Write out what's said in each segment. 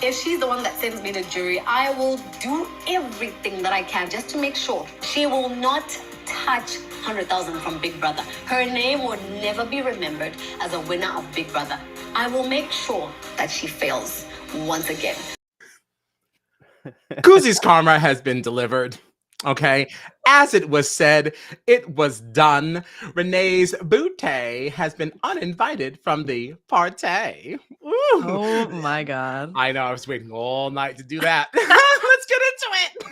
If she's the one that sends me to jury, I will do everything that I can just to make sure she will not touch 100,000 from Big Brother. Her name will never be remembered as a winner of Big Brother. I will make sure that she fails once again. Kuzi's karma has been delivered. Okay, as it was said, it was done. Renee's bootay has been uninvited from the party. Ooh. Oh my God. I know, I was waiting all night to do that. Let's get into it.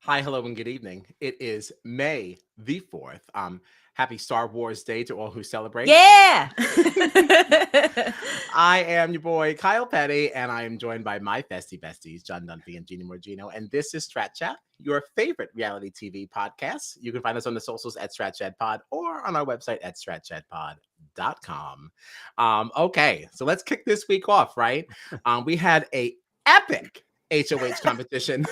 Hi, hello, and good evening. It is May the 4th. Happy Star Wars Day to all who celebrate. Yeah. I am your boy, Kyle Petty, and I am joined by my besties, John Dunphy and Jeannie Morgino. And this is Strat Chat, your favorite reality TV podcast. You can find us on the socials at StratChatPod or on our website at StratChatPod.com. Okay, so let's kick this week off, right? We had a epic HOH competition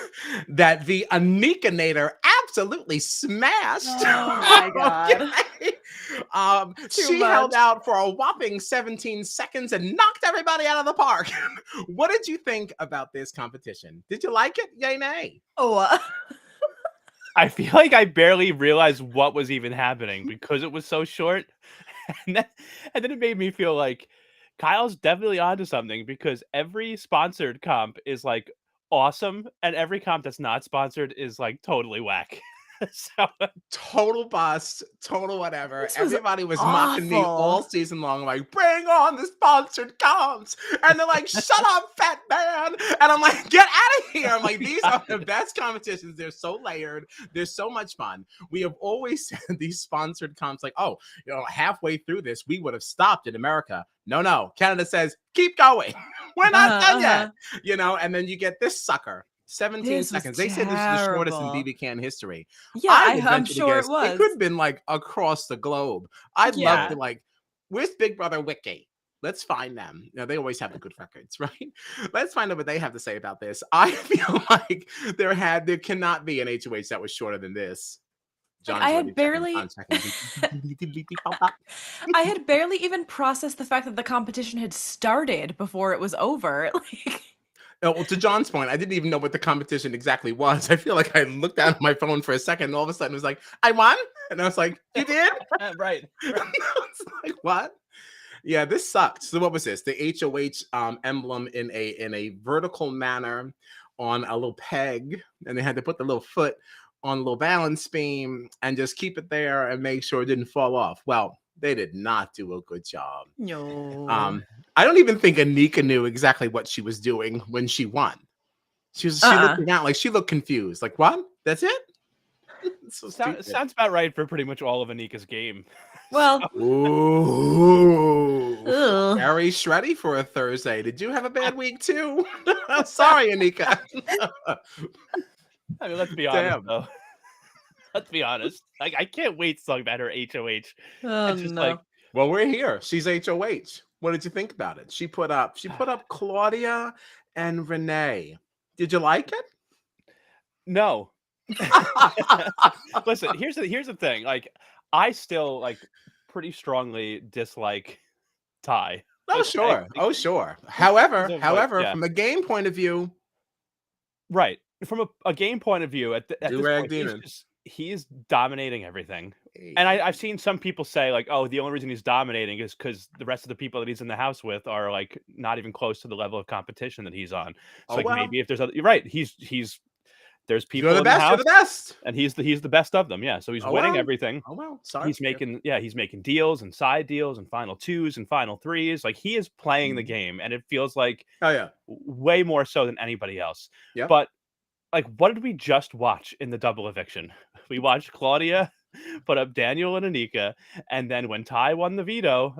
that the Anika-nator absolutely smashed. Oh my God. Okay. She held out for a whopping 17 seconds and knocked everybody out of the park. What did you think about this competition? Did you like it? Yay, nay? Oh, I feel like I barely realized what was even happening because it was so short. And then it made me feel like Kyle's definitely onto something, because every sponsored comp is like awesome and every comp that's not sponsored is like totally whack. So Total bust, total whatever. This was Everybody was mocking me awful. all season long, like, bring on the sponsored comps. And they're like, shut up, fat man. And I'm like, get out of here. I'm like, these are the best competitions. They're so layered. They're so much fun. We have always said these sponsored comps, like, oh, you know, halfway through this, we would have stopped in America. No. Canada says, keep going. We're not done yet. You know, and then you get this sucker. 17 This was seconds. They said this is the shortest in terrible. BB Can history. Yeah, I would I'm venture to sure guess it was. It could have been like across the globe. I'd love Yeah. to, like, where's Big Brother Wiki? Let's find them. You know, they always have the good records, right? Let's find out what they have to say about this. I feel like there cannot be an HOH that was shorter than this. Like, I had barely even processed the fact that the competition had started before it was over. Like, Oh, well, to John's point, I didn't even know what the competition exactly was. I feel like I looked down at my phone for a second, and all of a sudden it was like, I won? And I was like, you did? right. I was like, what? Yeah, this sucked. So what was this? The HOH emblem in a vertical manner on a little peg, and they had to put the little foot on a little balance beam and just keep it there and make sure it didn't fall off. Well, they did not do a good job. no. I don't even think Anika knew exactly what she was doing when she won. She looked around like she looked confused. Like, what? That's it? So Sounds about right for pretty much all of Anika's game. Well, ooh, ugh. very shreddy for a Thursday. Did you have a bad week too? I'm sorry, Anika. I mean, let's be honest, though. Let's be honest. Like, I can't wait to talk about her HOH. Oh, It's just no. like, well, we're here. She's HOH. What did you think about it? She put up Claudia and Renee. Did you like it? no. Listen, here's the thing. Like, I still like pretty strongly dislike Ty. Oh, Like, sure. However, yeah. from a game point of view, Right. From a game point of view, at this Do-rag point, demon. he is dominating everything. And I've seen some people say, like, oh, the only reason he's dominating is because the rest of the people that he's in the house with are like not even close to the level of competition that he's on. So maybe if there's other, you're right, he's There's people You're the in the best. You're house, the best. and he's the best of them. Yeah, so he's Oh, winning wow. everything. Oh well, sorry. He's making deals and side deals and final twos and final threes. Like, he is playing the Mhm. game, and it feels like Oh yeah. way more so than anybody else. Yep. But like, what did we just watch in the double eviction? We watched Claudia put up Daniel and Anika, and then when Ty won the veto,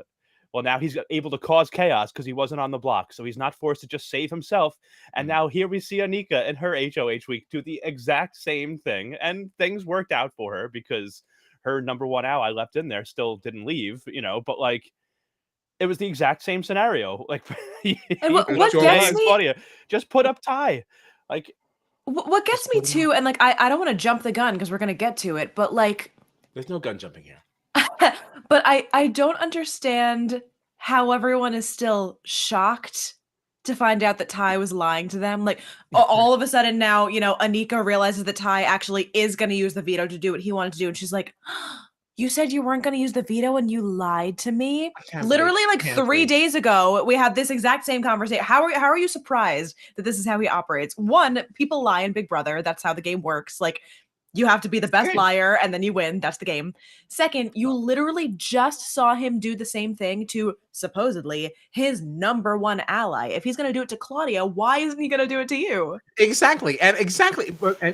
well, now he's able to cause chaos because he wasn't on the block, so he's not forced to just save himself. And Mhm. now here we see Anika in her HOH week do the exact same thing, and things worked out for her because her number one ally left in there still didn't leave, but like, it was the exact same scenario. Like, And you what put up sure Jay gets and was. me Claudia, just put up Ty. Like, what gets Just me put 'em too, up. and like I don't want to jump the gun because we're gonna get to it, but like There's no gun jumping here. but I don't understand how everyone is still shocked to find out that Ty was lying to them. Like all of a sudden now, Anika realizes that Ty actually is going to use the veto to do what he wanted to do, and she's like, "You said you weren't going to use the veto, and you lied to me." I can't believe. Literally, like Can't 3 believe. days ago, we had this exact same conversation. How are you surprised that this is how he operates? One, people lie in Big Brother. That's how the game works. Like, you have to be the best game. liar and then you win. That's the game. Second, you literally just saw him do the same thing to supposedly his number one ally. If he's going to do it to Claudia, why isn't he going to do it to you? Exactly. And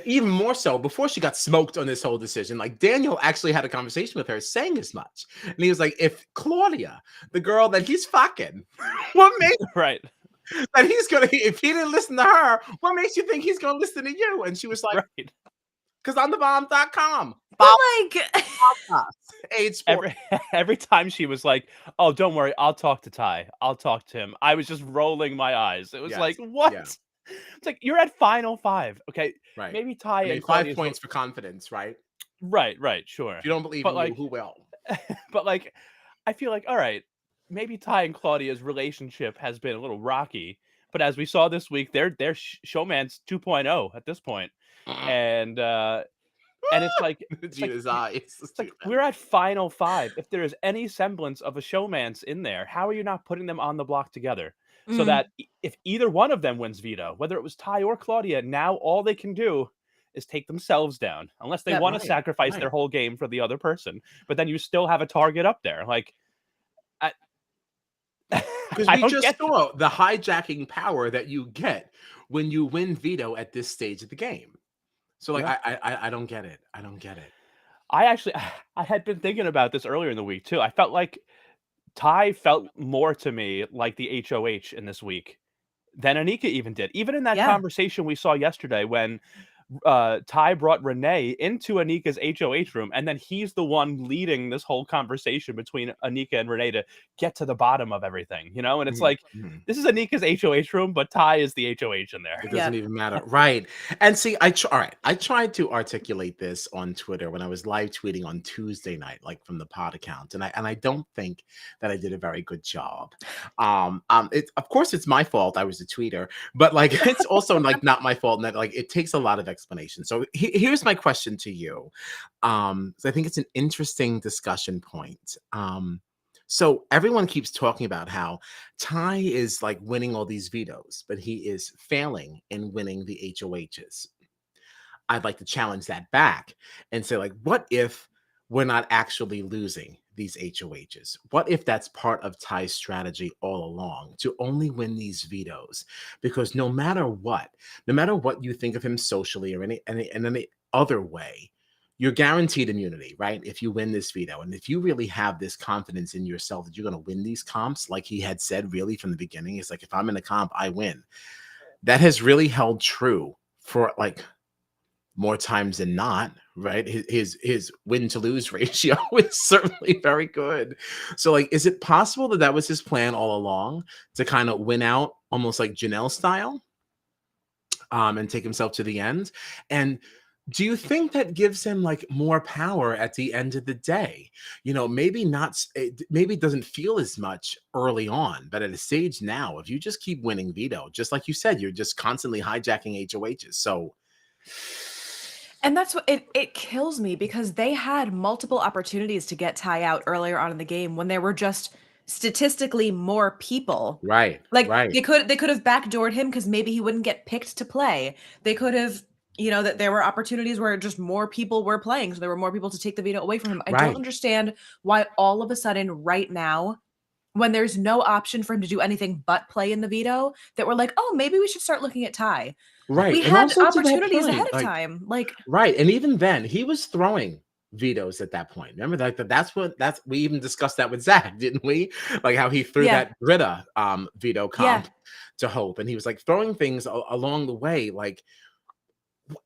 even more so, before she got smoked on this whole decision, like Daniel actually had a conversation with her saying as much. And he was like, if Claudia, the girl that he's fucking, what makes right, that he's gonna if he didn't listen to her, what makes you think he's gonna listen to you? And she was like, right. because I'm the bomb.com. But Bomb like, age 4. Every time she was like, "Oh, don't worry, I'll talk to Ty. I'll talk to him." I was just rolling my eyes. It was like, Yes. what? Yeah. It's like, you're at final 5. Okay, Right. maybe Ty I mean, and 5 Claudia's points for confidence, right? right, sure. If you don't believe But in you, like, who will? but like, I feel like, all right, maybe Ty and Claudia's relationship has been a little rocky, but as we saw this week, they're showman's 2.0 at this point, and it's like Gina's eyes. it's like we're at final 5. If there is any semblance of a showman's in there, how are you not putting them on the block together? So mm, that if either one of them wins veto, whether it was Ty or Claudia, now all they can do is take themselves down, unless they Yep. want to Right, sacrifice their right. whole game for the other person. But then you still have a target up there. Like, I, Because I we don't just get. saw the hijacking power that you get when you win veto at this stage of the game. So like Yeah. I don't get it. I don't get it. I actually, I had been thinking about this earlier in the week too. I felt like Ty felt more to me like the HOH in this week than Anika even did. Even in that yeah. conversation we saw yesterday when Ty brought Renee into Anika's HOH room, and then he's the one leading this whole conversation between Anika and Renee to get to the bottom of everything, And it's Mhm, like, mhm. this is Anika's HOH room, but Ty is the HOH in there. It Yeah. doesn't even matter. Right. And see, all right. I tried to articulate this on Twitter when I was live tweeting on Tuesday night, like from the pod account. And I don't think that I did a very good job. Of course it's my fault. I was a tweeter, but like it's also like not my fault. And that like it takes a lot of explanation. So here's my question to you. So I think it's an interesting discussion point. So everyone keeps talking about how Ty is like winning all these vetoes, but he is failing in winning the HOHs. I'd like to challenge that back and say, like, what if we're not actually losing these HOHs? What if that's part of Ty's strategy all along to only win these vetoes? Because no matter what you think of him socially or any other way, you're guaranteed immunity, right? If you win this veto. And if you really have this confidence in yourself that you're going to win these comps, like he had said really from the beginning, it's like, if I'm in a comp, I win. That has really held true for like more times than not, right? His win to lose ratio is certainly very good. So like, is it possible that that was his plan all along to kind of win out almost like Janelle style and take himself to the end? And do you think that gives him like more power at the end of the day? Maybe not, maybe it doesn't feel as much early on, but at a stage now, if you just keep winning veto, just like you said, you're just constantly hijacking HOHs. So, And that's what it kills me because they had multiple opportunities to get Ty out earlier on in the game when there were just statistically more people. right, Like right. they could have backdoored him because maybe he wouldn't get picked to play. They could have you know, that there were opportunities where just more people were playing, so there were more people to take the veto away from him. I don't Right. understand why all of a sudden right now, when there's no option for him to do anything but play in the veto, that we're like, oh, maybe we should start looking at Ty. Right. We And had also to that opportunities ahead point, of like, time. Like, right. And even then, he was throwing vetoes at that point. Remember that's we even discussed that with Zach, didn't we? Like how he threw Yeah. that Britta veto Yeah. comp to Hope, and he was like throwing things along the way. Like,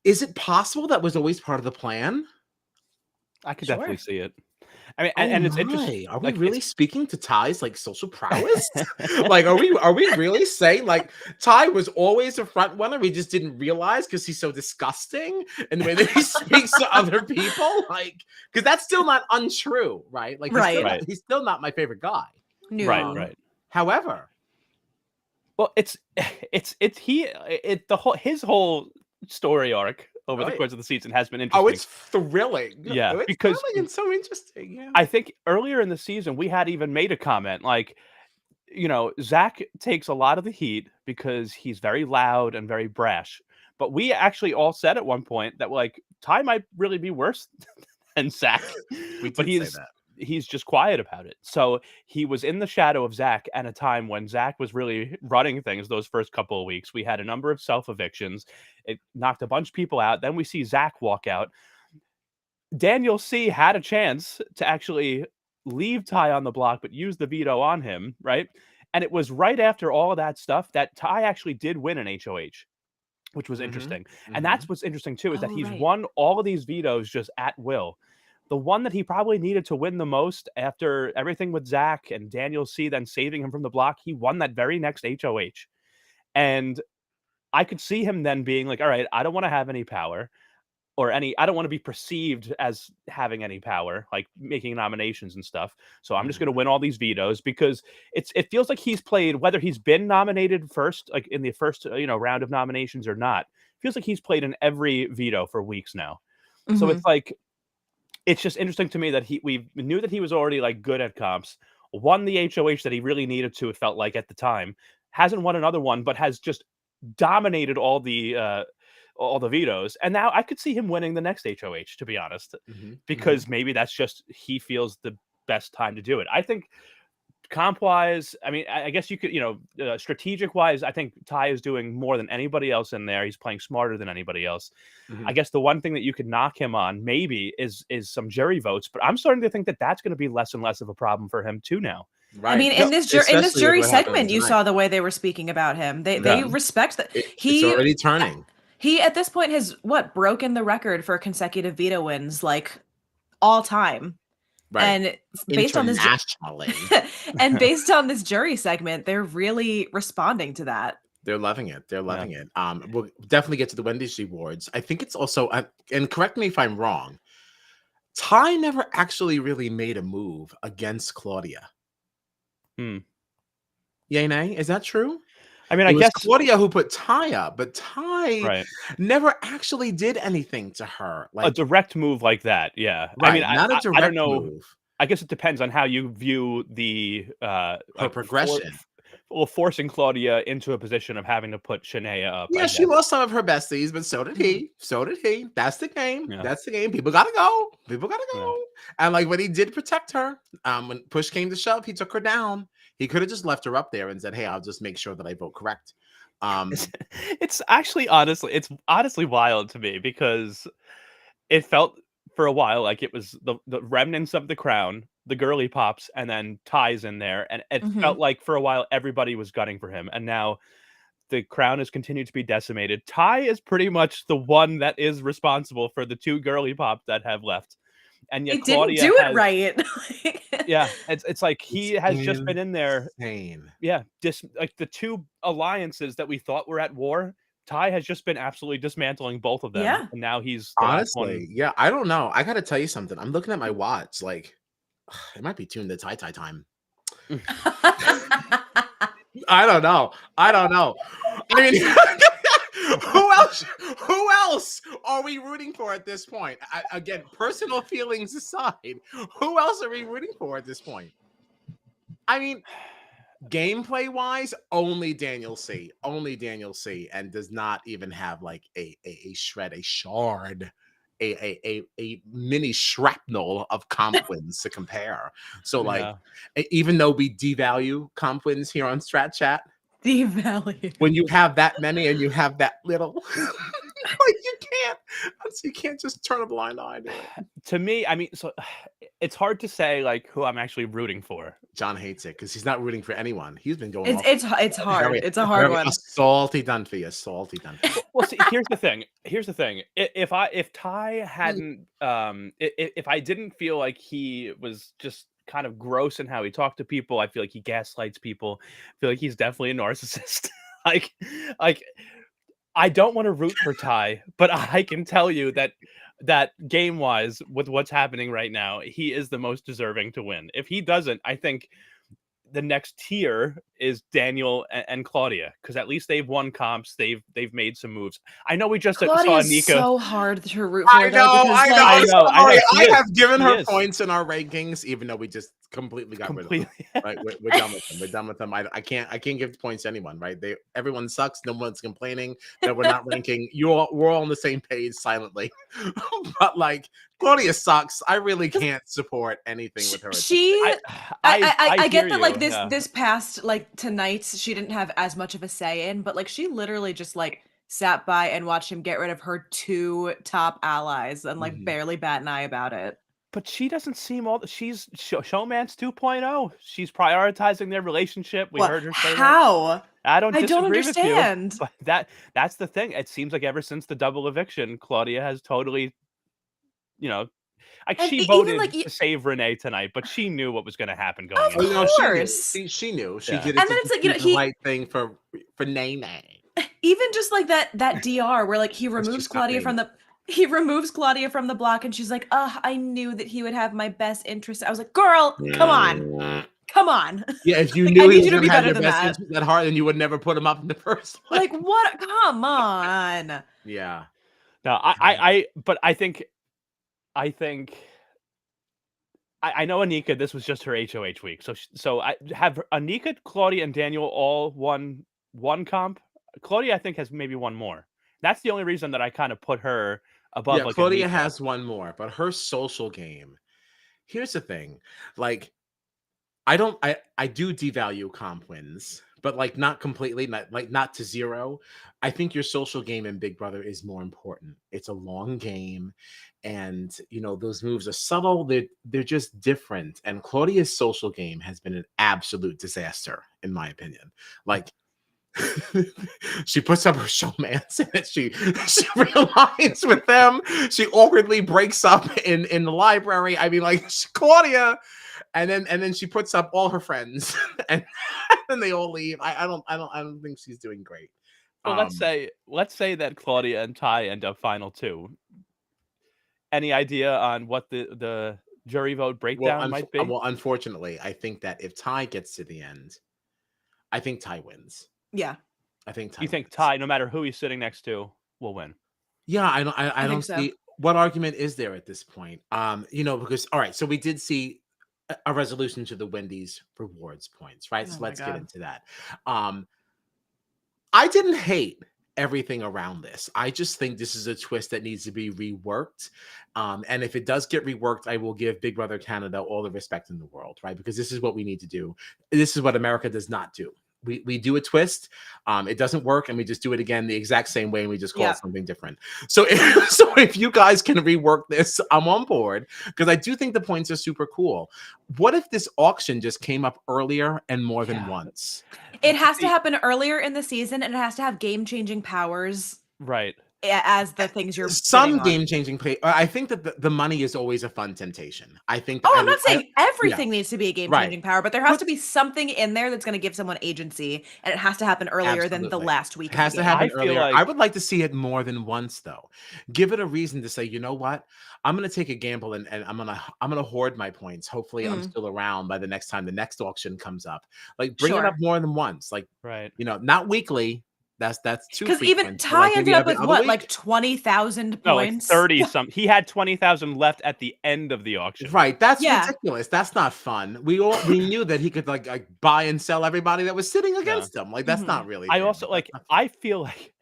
is it possible that was always part of the plan? I could Sure. definitely see it. I mean, Oh and it's interesting. my, are we Like, really speaking to Ty's like social prowess? Like, are we really saying like Ty was always a front runner? We just didn't realize because he's so disgusting in the way that he speaks to other people. Like, because that's still not untrue, right? Like, Right. he's still not my favorite guy. No. Right. However, Well, his whole story arc over the Right. course of the season has been interesting. oh, it's thrilling. Yeah, it's because thrilling and so interesting. Yeah. I think earlier in the season we had even made a comment like, you know, Zach takes a lot of the heat because he's very loud and very brash. But we actually all said at one point that like Ty might really be worse than Zach. We But did say that. he's just quiet about it. So he was in the shadow of Zach at a time when Zach was really running things those first couple of weeks. We had a number of self-evictions. It knocked a bunch of people out. Then we see Zach walk out. Daniel C had a chance to actually leave Ty on the block, but use the veto on him, right? And it was right after all of that stuff that Ty actually did win an HOH, which was interesting. And that's what's interesting too, is that Oh, he's right. won all of these vetoes just at will. The one that he probably needed to win the most after everything with Zach and Daniel C then saving him from the block, he won that very next HOH. And I could see him then being like, all right, I don't want to have any power or I don't want to be perceived as having any power, like making nominations and stuff. So I'm just going to win all these vetoes because it feels like he's played, whether he's been nominated first, like in the first, round of nominations or not, feels like he's played in every veto for weeks now. So Mhm. it's like, it's just interesting to me that we knew that he was already like good at comps, won the HOH that he really needed to, it felt like at the time, hasn't won another one, but has just dominated all the vetoes. And now I could see him winning the next HOH, to be honest, because maybe that's just, he feels the best time to do it. I think comp wise, I mean, I guess you could, strategic wise, I think Ty is doing more than anybody else in there. He's playing smarter than anybody else. I guess the one thing that you could knock him on maybe is some jury votes, but I'm starting to think that that's going to be less and less of a problem for him too now. Right. I mean, in this Especially with jury what happened segment, you tonight. saw the way they were speaking about him. They Yeah. respect that. It's already turning. He at this point has broken the record for consecutive veto wins, like all time. Right. And based on this Internationally. and based on this jury segment, they're really responding to that. They're loving it. They're loving it. We'll definitely get to the Wendy's Awards. I think it's also, and correct me if I'm wrong, Ty never actually really made a move against Claudia. Yay, nay? Is that true? I mean, It I was guess Claudia who put Ty up, but Ty right. never actually did anything to her. A Like direct move like that, yeah. right, I mean, not a direct I don't know. move. I guess it depends on how you view the Her progression. Forcing Claudia into a position of having to put Shania up. Yeah, she lost some of her besties, but so did he. So did he. That's the game. Yeah. That's the game. People gotta go. People gotta go. Yeah. And like when he did protect her, when push came to shove, he took her down. He could have just left her up there and said, "Hey, I'll just make sure that I vote correct." It's actually honestly wild to me because it felt for a while like it was the remnants of the crown, the girly pops, and then Ty's in there, and it felt like for a while everybody was gunning for him, and now the crown has continued to be decimated. Ty is pretty much the one that is responsible for the two girly pops that have left, and yet It Claudia didn't do it right. yeah, it's like he It's has just been in there. insane. Yeah, like the two alliances that we thought were at war, Ty has just been absolutely dismantling both of them. Yeah. And now he's the last one. Honestly, yeah, I don't know. I gotta tell you something. I'm looking at my watch, like it might be tuned to Ty time. I don't know. I mean, who else are we rooting for at this point? Again, personal feelings aside, who else are we rooting for at this point? I mean, Gameplay wise, only Daniel C. Only Daniel C. And does not even have like a shred, a shard, a mini shrapnel of comp wins to compare. So like, Yeah. even though we devalue comp wins here on Strat Chat, Devalue. when you have that many and you have that little, like you can't just turn a blind eye to it. To me, I mean, so it's hard to say like who I'm actually rooting for. John hates it because he's not rooting for anyone. He's been going off It's hard. very, It's a hard very one. salty Dunphy, a salty Dunphy. Well, see, here's the thing. Here's the thing. If Ty hadn't, if I didn't feel like he was just kind of gross in how he talked to people, I feel like he gaslights people. I feel like he's definitely a narcissist. like, like I don't want to root for Ty, but I can tell you that game wise, with what's happening right now, he is the most deserving to win. If he doesn't, I think the next tier is Daniel and Claudia, because at least they've won comps. They've made some moves. I know we just saw Claudia's Anika. so hard to root for. I know. I know. I have given her is. points in our rankings, even though we just completely got rid of them. Right, we're done with them. We're done with them. I can't give points to anyone. Right? Everyone sucks. No one's complaining that we're not ranking. We're all on the same page silently. But like, Claudia sucks. I really can't support anything with her. I get hear that, like, you, yeah. this past, like, tonight, she didn't have as much of a say in, but like she literally just like sat by and watched him get rid of her 2 top allies and like barely bat an eye about it. But she doesn't seem she's showman's 2.0. She's prioritizing their relationship. We heard her say that. How? I don't disagree understand. with you. But that's the thing. It seems like ever since the double eviction, Claudia has totally, like, she voted to save Renee tonight, but she knew what was going to happen going Of on. course. She knew. She Yeah. did it. And then it's like, the right thing for Nene. Even just like that DR where like he removes Claudia from the block and she's like, I knew that he would have my best interest. I was like, girl, come on. Come on. Yeah, if you Like, knew I need he was you to gonna be have better your than best that. interest at heart, then you would never put him up in the first place. Like, what? Come on. Yeah. No, but I think I know Anika, this was just her HOH week. So I have Anika, Claudia, and Daniel all won one comp. Claudia, I think, has maybe one more. That's the only reason that I kind of put her above. Yeah, like, Claudia Anika. has one more, but her social game. Here's the thing, like, I do devalue comp wins, but like not completely, not to zero. I think your social game in Big Brother is more important. It's a long game, and those moves are subtle. They're just different. And Claudia's social game has been an absolute disaster, in my opinion. Like, she puts up her showmans and she realigns with them. She awkwardly breaks up in the library. I mean, like, Claudia, and then she puts up all her friends, and then they all leave. I don't think she's doing great. Well, let's say that Claudia and Ty end up final 2. Any idea on what the jury vote breakdown might be? Well, unfortunately, I think that if Ty gets to the end, I think Ty wins. Yeah. I think Ty. You think Ty, no matter who he's sitting next to, will win? Yeah, I don't so. see what argument is there at this point. Because all right, so we did see a resolution to the Wendy's rewards points, right? So let's get into that. I didn't hate everything around this. I just think this is a twist that needs to be reworked. And if it does get reworked, I will give Big Brother Canada all the respect in the world, right? Because this is what we need to do. This is what America does not do. We do a twist, it doesn't work, and we just do it again the exact same way, and we just call it something different. So if you guys can rework this, I'm on board, because I do think the points are super cool. What if this auction just came up earlier and more than once? It has to happen earlier in the season, and it has to have game-changing powers. Right. As the things you're some game-changing play. I think that the money is always a fun temptation. I think. I'm not saying everything needs to be a game-changing power, but there has to be something in there that's going to give someone agency, and it has to happen earlier than the last week. It has to happen earlier. I would like to see it more than once, though. Give it a reason to say, you know what? I'm going to take a gamble, and I'm gonna hoard my points. Hopefully, I'm still around by the next time the next auction comes up. Like, bring it up more than once. Like, right. not weekly. That's too Because even frequent. So, Ty like, maybe ended up every with other what, week? like 20,000 No, like points? 30 some. He had 20,000 left at the end of the auction. Right, that's Yeah. ridiculous. That's not fun. We knew that he could like buy and sell everybody that was sitting against him. Like that's Mhm. not really I fair. also That's not- I feel like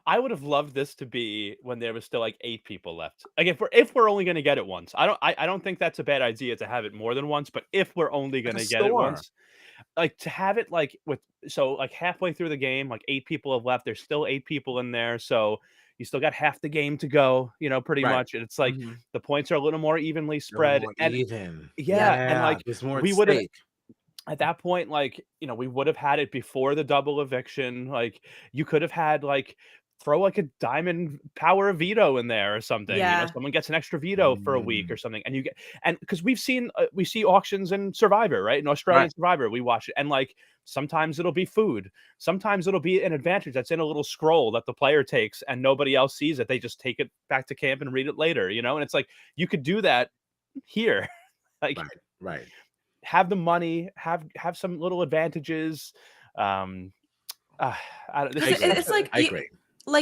I would have loved this to be when there was still like 8 people left. Like if we're only gonna get it once. I don't think that's a bad idea to have it more than once, but if we're only like a gonna get it store. once, like to have it like with so like halfway through the game, like 8 people have left. There's still 8 people in there, so you still got half the game to go, pretty Right. much. And it's like Mhm. the points are a little more evenly A little spread. more And even. yeah, and like There's more at we would have stake. at that point, like, we would have had it before the double eviction. Like, you could have had like throw like a diamond power veto in there or something. Yeah. Someone gets an extra veto for a week or something, and because we see auctions in Survivor, right? In Australian Right. Survivor, we watch it, and like sometimes it'll be food, sometimes it'll be an advantage that's in a little scroll that the player takes, and nobody else sees it. They just take it back to camp and read it later, and it's like you could do that here, like. Right. Right. Have the money, have some little advantages. This is It's like I agree.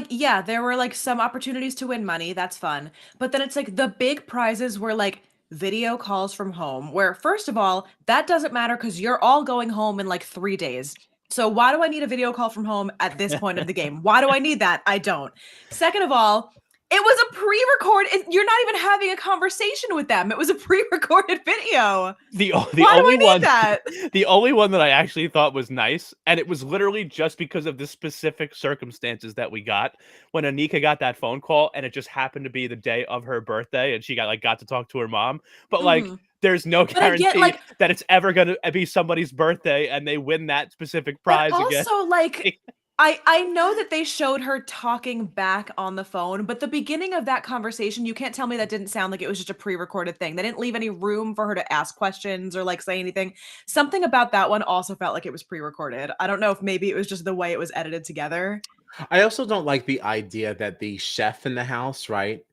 yeah, there were like some opportunities to win money. That's fun. But then it's like the big prizes were like video calls from home, where first of all, that doesn't matter because you're all going home in like 3 days. So why do I need a video call from home at this point of the game? Why do I need that? I don't. Second of all, it was a pre-recorded. You're not even having a conversation with them. It was a pre-recorded video. the Why do only I need one that? the only one that I actually thought was nice, and it was literally just because of the specific circumstances that we got when Anika got that phone call, and it just happened to be the day of her birthday, and she got to talk to her mom. But like, Mhm. there's no But I get, guarantee like- that it's ever gonna be somebody's birthday and they win that specific prize But again. also, like, I know that they showed her talking back on the phone, but the beginning of that conversation, you can't tell me that didn't sound like it was just a pre-recorded thing. They didn't leave any room for her to ask questions or like say anything. Something about that one also felt like it was pre-recorded. I don't know if maybe it was just the way it was edited together. I also don't like the idea that the chef in the house, right?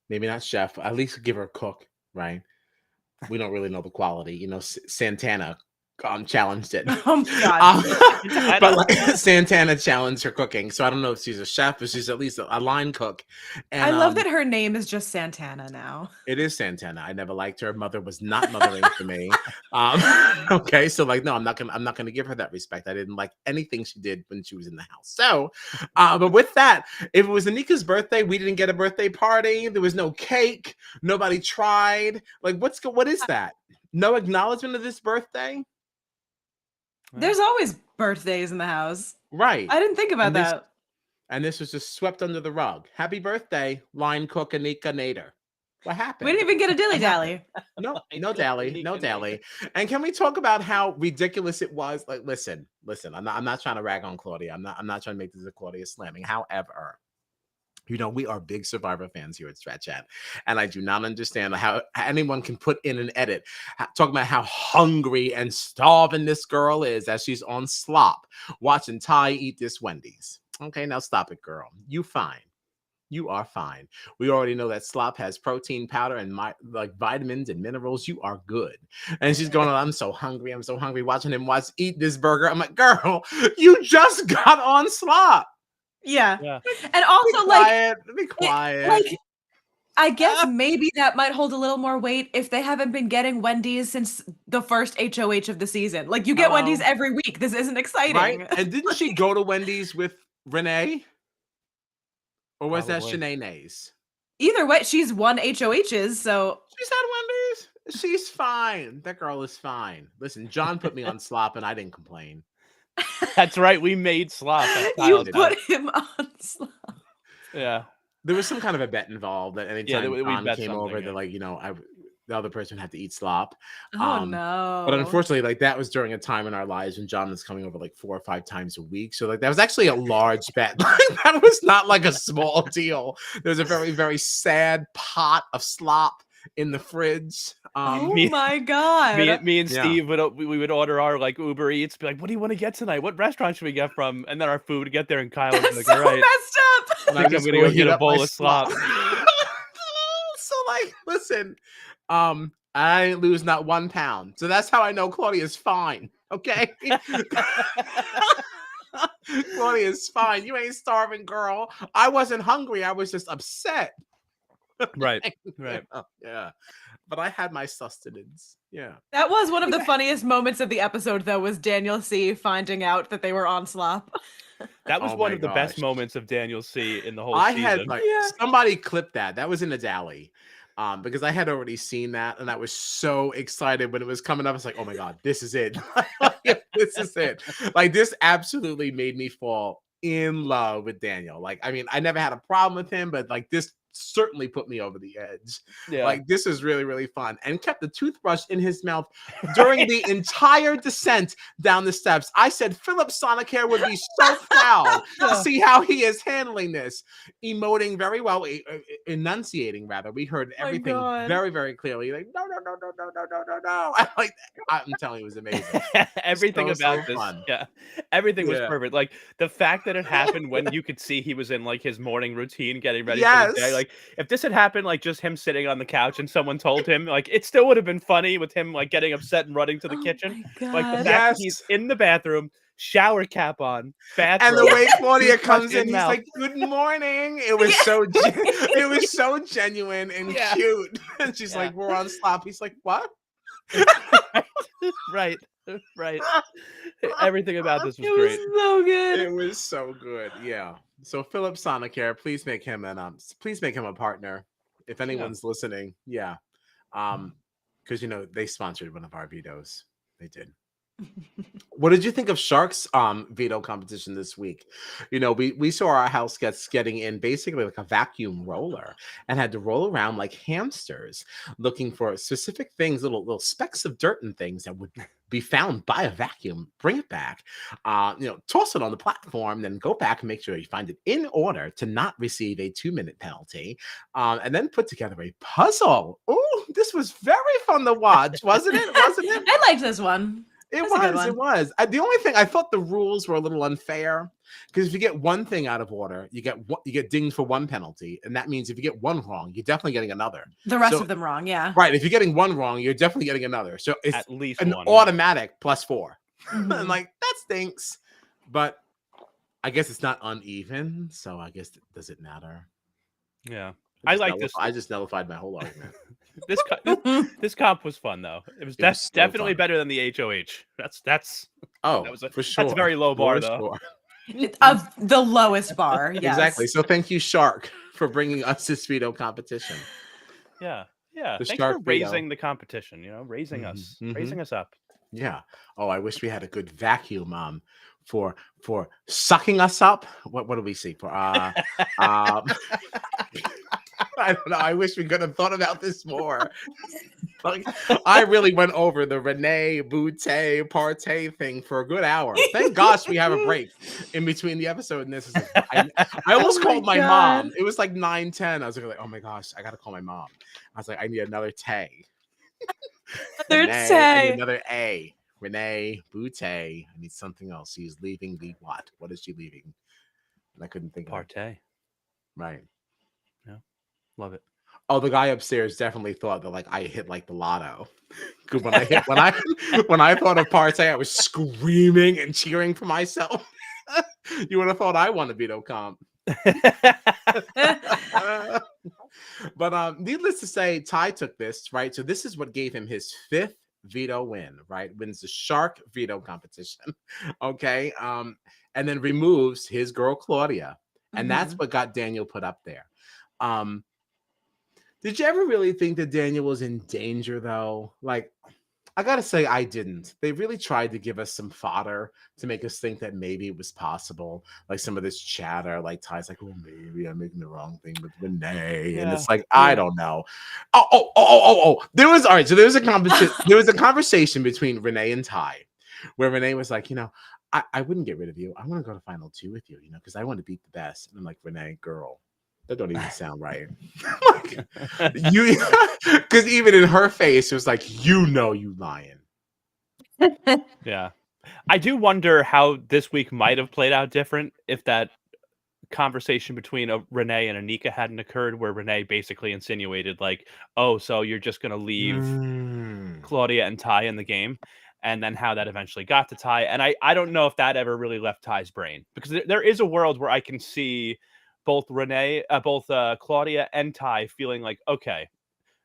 Maybe not chef, at least give her a cook, right? We don't really know the quality. Santana challenged it. Oh God. But like Santana challenged her cooking. So I don't know if she's a chef, if she's at least a line cook. And I love that her name is just Santana now. it is Santana. I never liked her. Mother was not mothering for me. Okay, so like, no, I'm not gonna give her that respect. I didn't like anything she did when she was in the house. So, but with that, if it was Anika's birthday, we didn't get a birthday party. There was no cake. Nobody tried. Like, what is that? No acknowledgement of this birthday? There's always birthdays in the house. Right. I didn't think about And this- that. And this was just swept under the rug. Happy birthday, line cook Anika Nader. What happened? We didn't even get a dilly dally. No dally, no dally. And can we talk about how ridiculous it was? Like, listen. I'm not trying to rag on Claudia. I'm not trying to make this a Claudia slamming. However, we are big Survivor fans here at Strat Chat, and I do not understand how anyone can put in an edit talking about how hungry and starving this girl is as she's on slop watching Ty eat this Wendy's. Okay, now stop it, girl. You fine. You are fine. We already know that slop has protein powder and like vitamins and minerals. You are good. And she's going, I'm so hungry. I'm so hungry watching him eat this burger. I'm like, girl, you just got on slop. Yeah. Yeah. And also, Be quiet. like, I guess maybe that might hold a little more weight if they haven't been getting Wendy's since the first HOH of the season. Like, you get Hello. Wendy's every week. This isn't exciting. Right? And didn't she go to Wendy's with Renee? Or was Probably. that Shanae's? Either way, she's won HOHs, so She's had Wendy's. She's fine. That girl is fine. Listen, John put me on slop and I didn't complain. That's right. We made slop. you put him on slop. Yeah. There was some kind of a bet involved that anytime we John bet came something, over, yeah. that like, the other person had to eat slop. Oh no. But unfortunately, like that was during a time in our lives when John was coming over like 4 or 5 times a week. So like that was actually a large bet. Like, that was not like a small deal. There was a very, very sad pot of slop in the fridge. Oh me- my God. Me and Yeah. Steve we would order our like Uber Eats, be like, "What do you want to get tonight? What restaurant should we get from?" And then our food would get there, and Kyle would That's be like, so "All right, messed up. And I think I'm gonna go get a bowl of slop." So like, listen, I didn't lose not 1 pound. So that's how I know Claudia's fine. Okay. Claudia's fine. You ain't starving, girl. I wasn't hungry. I was just upset. Right. Right. Yeah. But I had my sustenance. Yeah. That was one of the funniest moments of the episode, though, was Daniel C. finding out that they were on Slop. That was Oh one my of the best gosh. moments of Daniel C. in the whole I season. had like somebody clipped that. That was in the dally. Because I had already seen that and I was so excited when it was coming up. I was like, oh my God, this is it. This is it. Like, this absolutely made me fall in love with Daniel. Like, I mean, I never had a problem with him, but like, this certainly put me over the edge. Yeah. Like, this is really, really fun. And kept the toothbrush in his mouth during the entire descent down the steps. I said Philip Sonicare would be so proud to see how he is handling this. Emoting very well, enunciating rather. We heard everything very, very clearly. Like, no. Like, I'm telling you, it was amazing. Everything So about this, fun. yeah, everything was Yeah. perfect. Like the fact that it happened when you could see he was in like his morning routine, getting ready for the day. Yes. Like if this had happened, like just him sitting on the couch and someone told him, like it still would have been funny with him like getting upset and running to the kitchen. Like the fact that he's in the bathroom, shower cap on, bathrobe, And the way Claudia toothbrush comes in, he's mouth. like, "Good morning." It was so, it was so genuine and cute. And she's like, "We're on Slop." He's like, "What?" Right. Everything about this was It great. was so good. It was so good. Yeah. So Philip Sonicare, please make him a partner. If anyone's listening, yeah. Because they sponsored one of our vetoes. They did. What did you think of Shark's veto competition this week? We saw our house guests getting in basically like a vacuum roller and had to roll around like hamsters looking for specific things, little specks of dirt and things that would be found by a vacuum. Bring it back, toss it on the platform, then go back and make sure you find it in order to not receive a 2-minute penalty, and then put together a puzzle. Oh, this was very fun to watch, wasn't it? I liked this one. It That's a good one. was. The only thing, I thought the rules were a little unfair because if you get one thing out of order, you get dinged for one penalty, and that means if you get one wrong, you're definitely getting another. The rest of them wrong, yeah. Right. If you're getting one wrong, you're definitely getting another. So it's At least an one, automatic +4. Mhm. And like, that stinks. But I guess it's not uneven. So I guess, does it matter? Yeah. I like this. I just nullified my whole argument. This comp was fun though. It was so definitely fun. better than the HOH. That's for sure. That's a very low bar though. Sure. Of the lowest bar, yes. Exactly. So thank you, Shark, for bringing us this veto competition. Yeah. The Thanks Shark for veto. raising the competition. Raising us up. Yeah. Oh, I wish we had a good vacuum for sucking us up. What do we see for I don't know. I wish we could have thought about this more. Like, I really went over the Renee, Butte, Partey thing for a good hour. Thank gosh we have a break in between the episode and this. I almost called my mom. It was like 9:10. I was like, oh my gosh, I gotta call my mom. I was like, I need another Tay. I need another A. Renee, Butte. I need something else. She's leaving the what? What is she leaving? And I couldn't think of Partey. Right. Yeah. Love it. Oh, the guy upstairs definitely thought that like I hit like the lotto. Because when I thought of Partey, I was screaming and cheering for myself. You would have thought I won a veto comp. But needless to say, Ty took this, right? So this is what gave him his 5th veto win, right? Wins the Shark veto competition. Okay. And then removes his girl Claudia. And that's what got Daniel put up there. Did you ever really think that Daniel was in danger, though? Like, I gotta say, I didn't. They really tried to give us some fodder to make us think that maybe it was possible. Like some of this chatter, like Ty's like, oh, maybe I'm making the wrong thing with Renee. And it's like, I don't know. Oh. There was a conversation between Renee and Ty where Renee was like, I wouldn't get rid of you. I want to go to final 2 with you, because I want to beat the best. And I'm like, Renee, girl. That don't even sound right. Because even in her face, it was like, you lying. Yeah. I do wonder how this week might have played out different if that conversation between Renee and Anika hadn't occurred, where Renee basically insinuated like, oh, so you're just going to leave Claudia and Ty in the game. and then how that eventually got to Ty. And I don't know if that ever really left Ty's brain, because there is a world where I can see both Claudia and Ty feeling like, okay,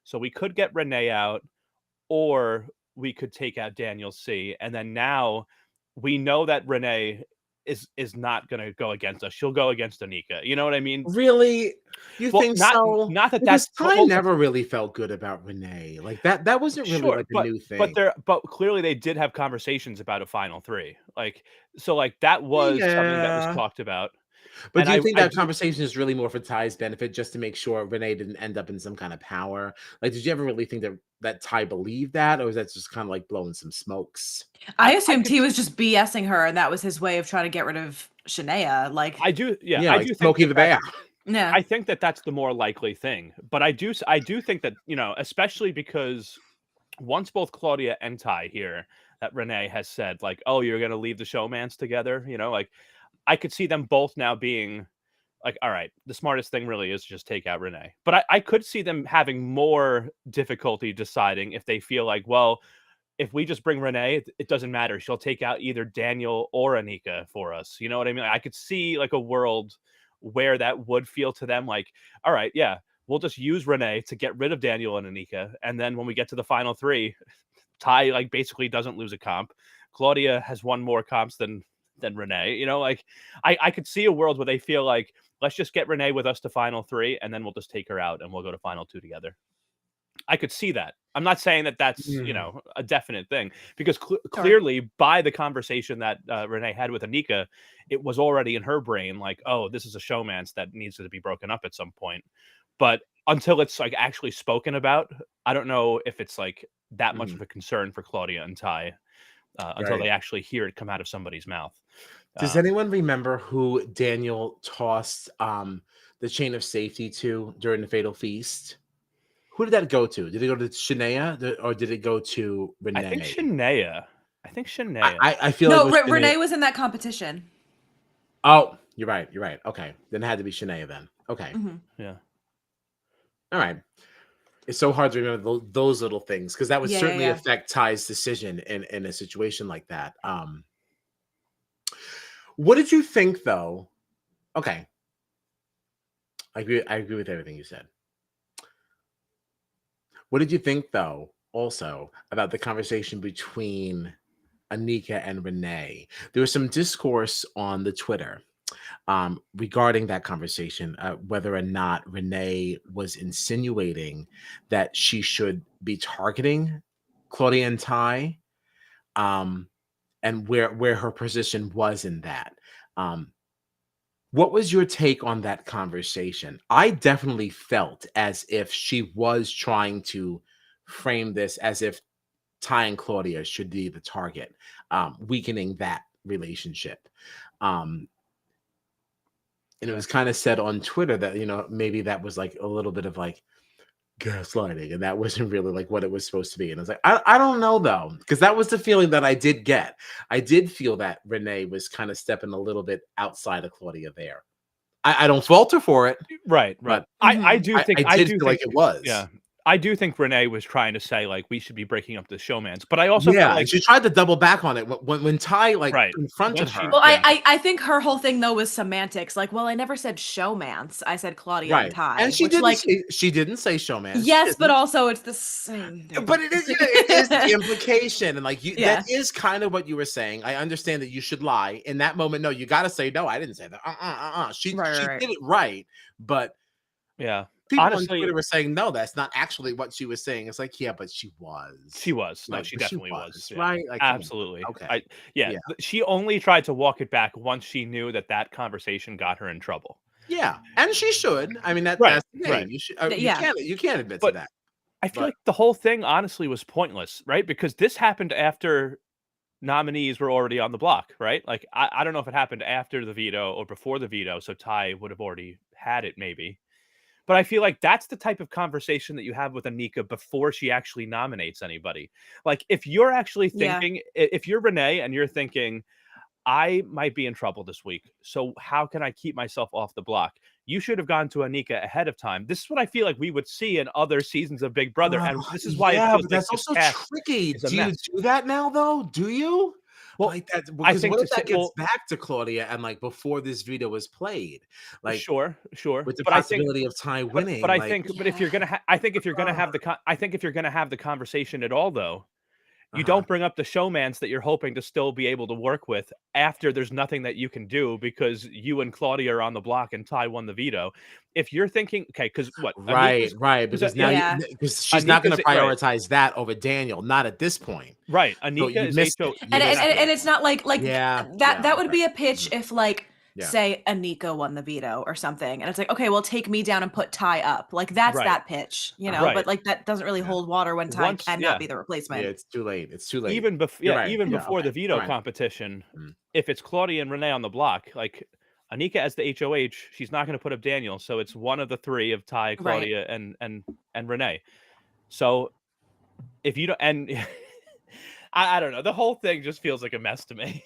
so we could get Renee out, or we could take out Daniel C. And then now we know that Renee is not going to go against us. She'll go against Anika. You know what I mean? Really? You Well, think not so? not that Because that's Ty well, never really felt good about Renee. Like that wasn't really sure, like a new thing. but clearly they did have conversations about a final three. Like, so like that was something that was Yeah. talked about. But And do you think I that do conversation is really more for Ty's benefit, just to make sure Renee didn't end up in some kind of power? Like, did you ever really think that Ty believed that, or was that just kind of like blowing some smokes? I I assumed could he was just BSing her, and that was his way of trying to get rid of Shania. Like, Yeah, I like do think Smokey the Bear. yeah, I think that that's the more likely thing. But I do think that, especially because once both Claudia and Ty hear that Renee has said, like, oh, you're going to leave the showmans together, like, I could see them both now being like, all right, the smartest thing really is to just take out Renee. But I could see them having more difficulty deciding if they feel like, well, if we just bring Renee, it doesn't matter. She'll take out either Daniel or Anika for us. You know what I mean? I could see like a world where that would feel to them like, all right, yeah, we'll just use Renee to get rid of Daniel and Anika. And then when we get to the final three, Ty like basically doesn't lose a comp. Claudia has won more comps than Renee. Like I could see a world where they feel like, let's just get Renee with us to final three, and then we'll just take her out and we'll go to final two together. I could see that. I'm not saying that that's, a definite thing, because clearly by the conversation that Renee had with Anika, it was already in her brain like, oh, this is a showmance that needs to be broken up at some point. But until it's like actually spoken about, I don't know if it's like that much of a concern for Claudia and Ty until they actually hear it come out of somebody's mouth. Does anyone remember who Daniel tossed the chain of safety to during the Fatal Feast? Who did that go to? Did it go to Shania, or did it go to Renee? I think Shania. I feel no, like Renee was in that competition. Oh, you're right. You're right. Okay, then it had to be Shania then. Okay, Yeah. all right. It's so hard to remember those little things, because that would certainly yeah. affect Ty's decision in a situation like that. What did you think, though? Okay, I agree with everything you said. What did you think, though, also about the conversation between Anika and Renee? There was some discourse on the Twitter regarding that conversation, whether or not Renee was insinuating that she should be targeting Claudia and Ty, and where her position was in that. What was your take on that conversation? I definitely felt as if she was trying to frame this as if Ty and Claudia should be the target, weakening that relationship. And it was kind of said on Twitter that, maybe that was like a little bit of like gaslighting, and that wasn't really like what it was supposed to be. And I was like, I don't know, though, because that was the feeling that I did get. I did feel that Renee was kind of stepping a little bit outside of Claudia there. I don't fault her for it. Right. But I do think I did feel like it was. Yeah. I do think Renee was trying to say like we should be breaking up the showmans, but I also Yeah, felt like and she tried to double back on it when Ty confronted Once she- her. Well, Yeah. I think her whole thing though was semantics. Like, well, I never said showmance. I said Claudia and Ty. And she which, didn't like, she didn't say showman. yes, but also it's the same thing. But it is the implication, and like Yeah. that is kind of what you were saying. I understand that you should lie in that moment. No, you got to say no. I didn't say that. She Right. did it right, but yeah. people Honestly, on Twitter were saying no, that's not actually what she was saying. It's like, yeah, but she was. She was. No, Like, she but definitely was. Yeah. right? Like, come on. Absolutely. Okay. Yeah. She only tried to walk it back once she knew that conversation got her in trouble. Yeah, and she should. I mean, that's the game. Right. You should. Yeah. You can't admit But to that. I feel like the whole thing honestly was pointless, right? Because this happened after nominees were already on the block, right? Like I don't know if it happened after the veto or before the veto, so Ty would have already had it maybe. But I feel like that's the type of conversation that you have with Anika before she actually nominates anybody. Like if you're actually thinking, if you're Renee and you're thinking, I might be in trouble this week, so how can I keep myself off the block? you should have gone to Anika ahead of time. This is what I feel like we would see in other seasons of Big Brother, and this is why it feels but like that's this also cast tricky. is a Do you mess. do that now, though? Do you? Well, Like that, I because think what to if that say, gets well, back to Claudia and like before this video was played, like sure, with the but I think, possibility of Ty but winning, I like, think, but if you're gonna, I think if you're gonna have I think if you're gonna have the conversation at all, though, you uh-huh. don't bring up the showmans that you're hoping to still be able to work with after there's nothing that you can do because you and Claudia are on the block and Ty won the veto. If you're thinking, okay, because what? Right, right, because now Yeah. because she's not going to Right, prioritize that over Daniel, not at this point. right. So Anika you is missed HO. it. You And missed Exactly. it. it's not like Yeah, that yeah, would okay. be a pitch Mhm. if like Yeah. say Anika won the veto or something, and it's like, okay, well, take me down and put Ty up. Like that's Right. that pitch, Uh-huh. but Right. like that doesn't really Yeah. hold water when Ty Once, cannot be the replacement. Yeah, it's too late. It's too late. even before, You're right. even Yeah, before okay. the veto Right. competition, Mm. if it's Claudia and Renee on the block, like Anika as the HOH, she's not going to put up Daniel, so it's one of the three of Ty, Right. Claudia, and Renee. So if you don't, and I don't know, the whole thing just feels like a mess to me.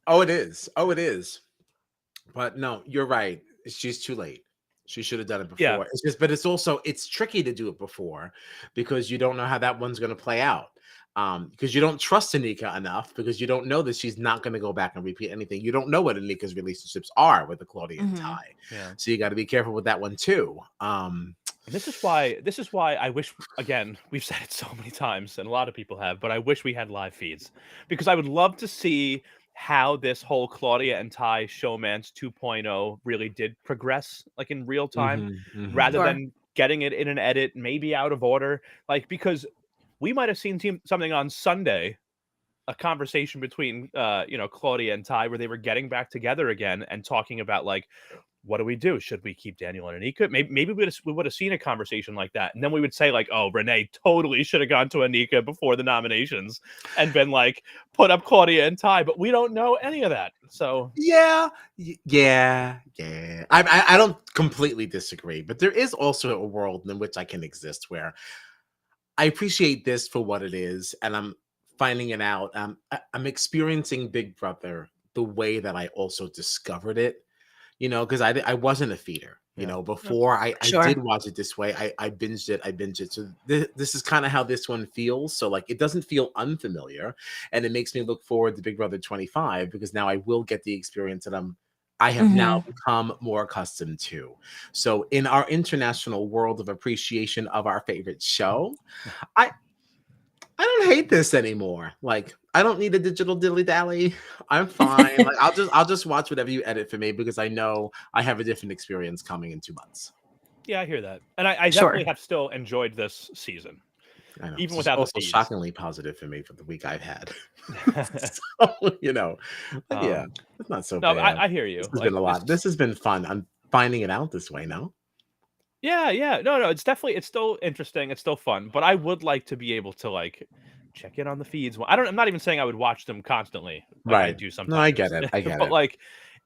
Oh, it is. Oh, it is. But no, you're right. She's too late. She should have done it before. Yeah. It's just, but it's tricky to do it before because you don't know how that one's going to play out. Because you don't trust Anika enough because you don't know that she's not going to go back and repeat anything. You don't know what Anika's relationships are with the Claudia and Mhm. Ty. Yeah. So you got to be careful with that one too. And this is why I wish, again, we've said it so many times and a lot of people have, but I wish we had live feeds because I would love to see how this whole Claudia and Ty Showmans 2.0 really did progress like in real time rather Sure. than getting it in an edit, maybe out of order. Like, because we might have seen something on Sunday, a conversation between Claudia and Ty where they were getting back together again and talking about like, what do we do? Should we keep Daniel and Anika? Maybe we would have seen a conversation like that. And then we would say like, oh, Renee totally should have gone to Anika before the nominations and been like, put up Claudia and Ty. But we don't know any of that. So Yeah. I don't completely disagree, but there is also a world in which I can exist where I appreciate this for what it is, and I'm finding it out. I'm experiencing Big Brother the way that I also discovered it. Because I wasn't a feeder. Yeah. Before I Sure. did watch it this way. I binged it. So this is kind of how this one feels. So like it doesn't feel unfamiliar, and it makes me look forward to Big Brother 25 because now I will get the experience that I have now become more accustomed to. So in our international world of appreciation of our favorite show, I don't hate this anymore. Like, I don't need a digital dilly dally. I'm fine. Like, I'll just watch whatever you edit for me because I know I have a different experience coming in 2 months. yeah, I hear that. And I Sure. definitely have still enjoyed this season. I know. Even It's without the also feeds. shockingly positive for me for the week I've had. So, but yeah, it's not so No, bad. I hear you. This has been a lot. This has been fun. I'm finding it out this way now. Yeah. No, it's still interesting. It's still fun, but I would like to be able to like check in on the feeds. I'm not even saying I would watch them constantly. Like I Right. do sometimes. No, I get it. But like,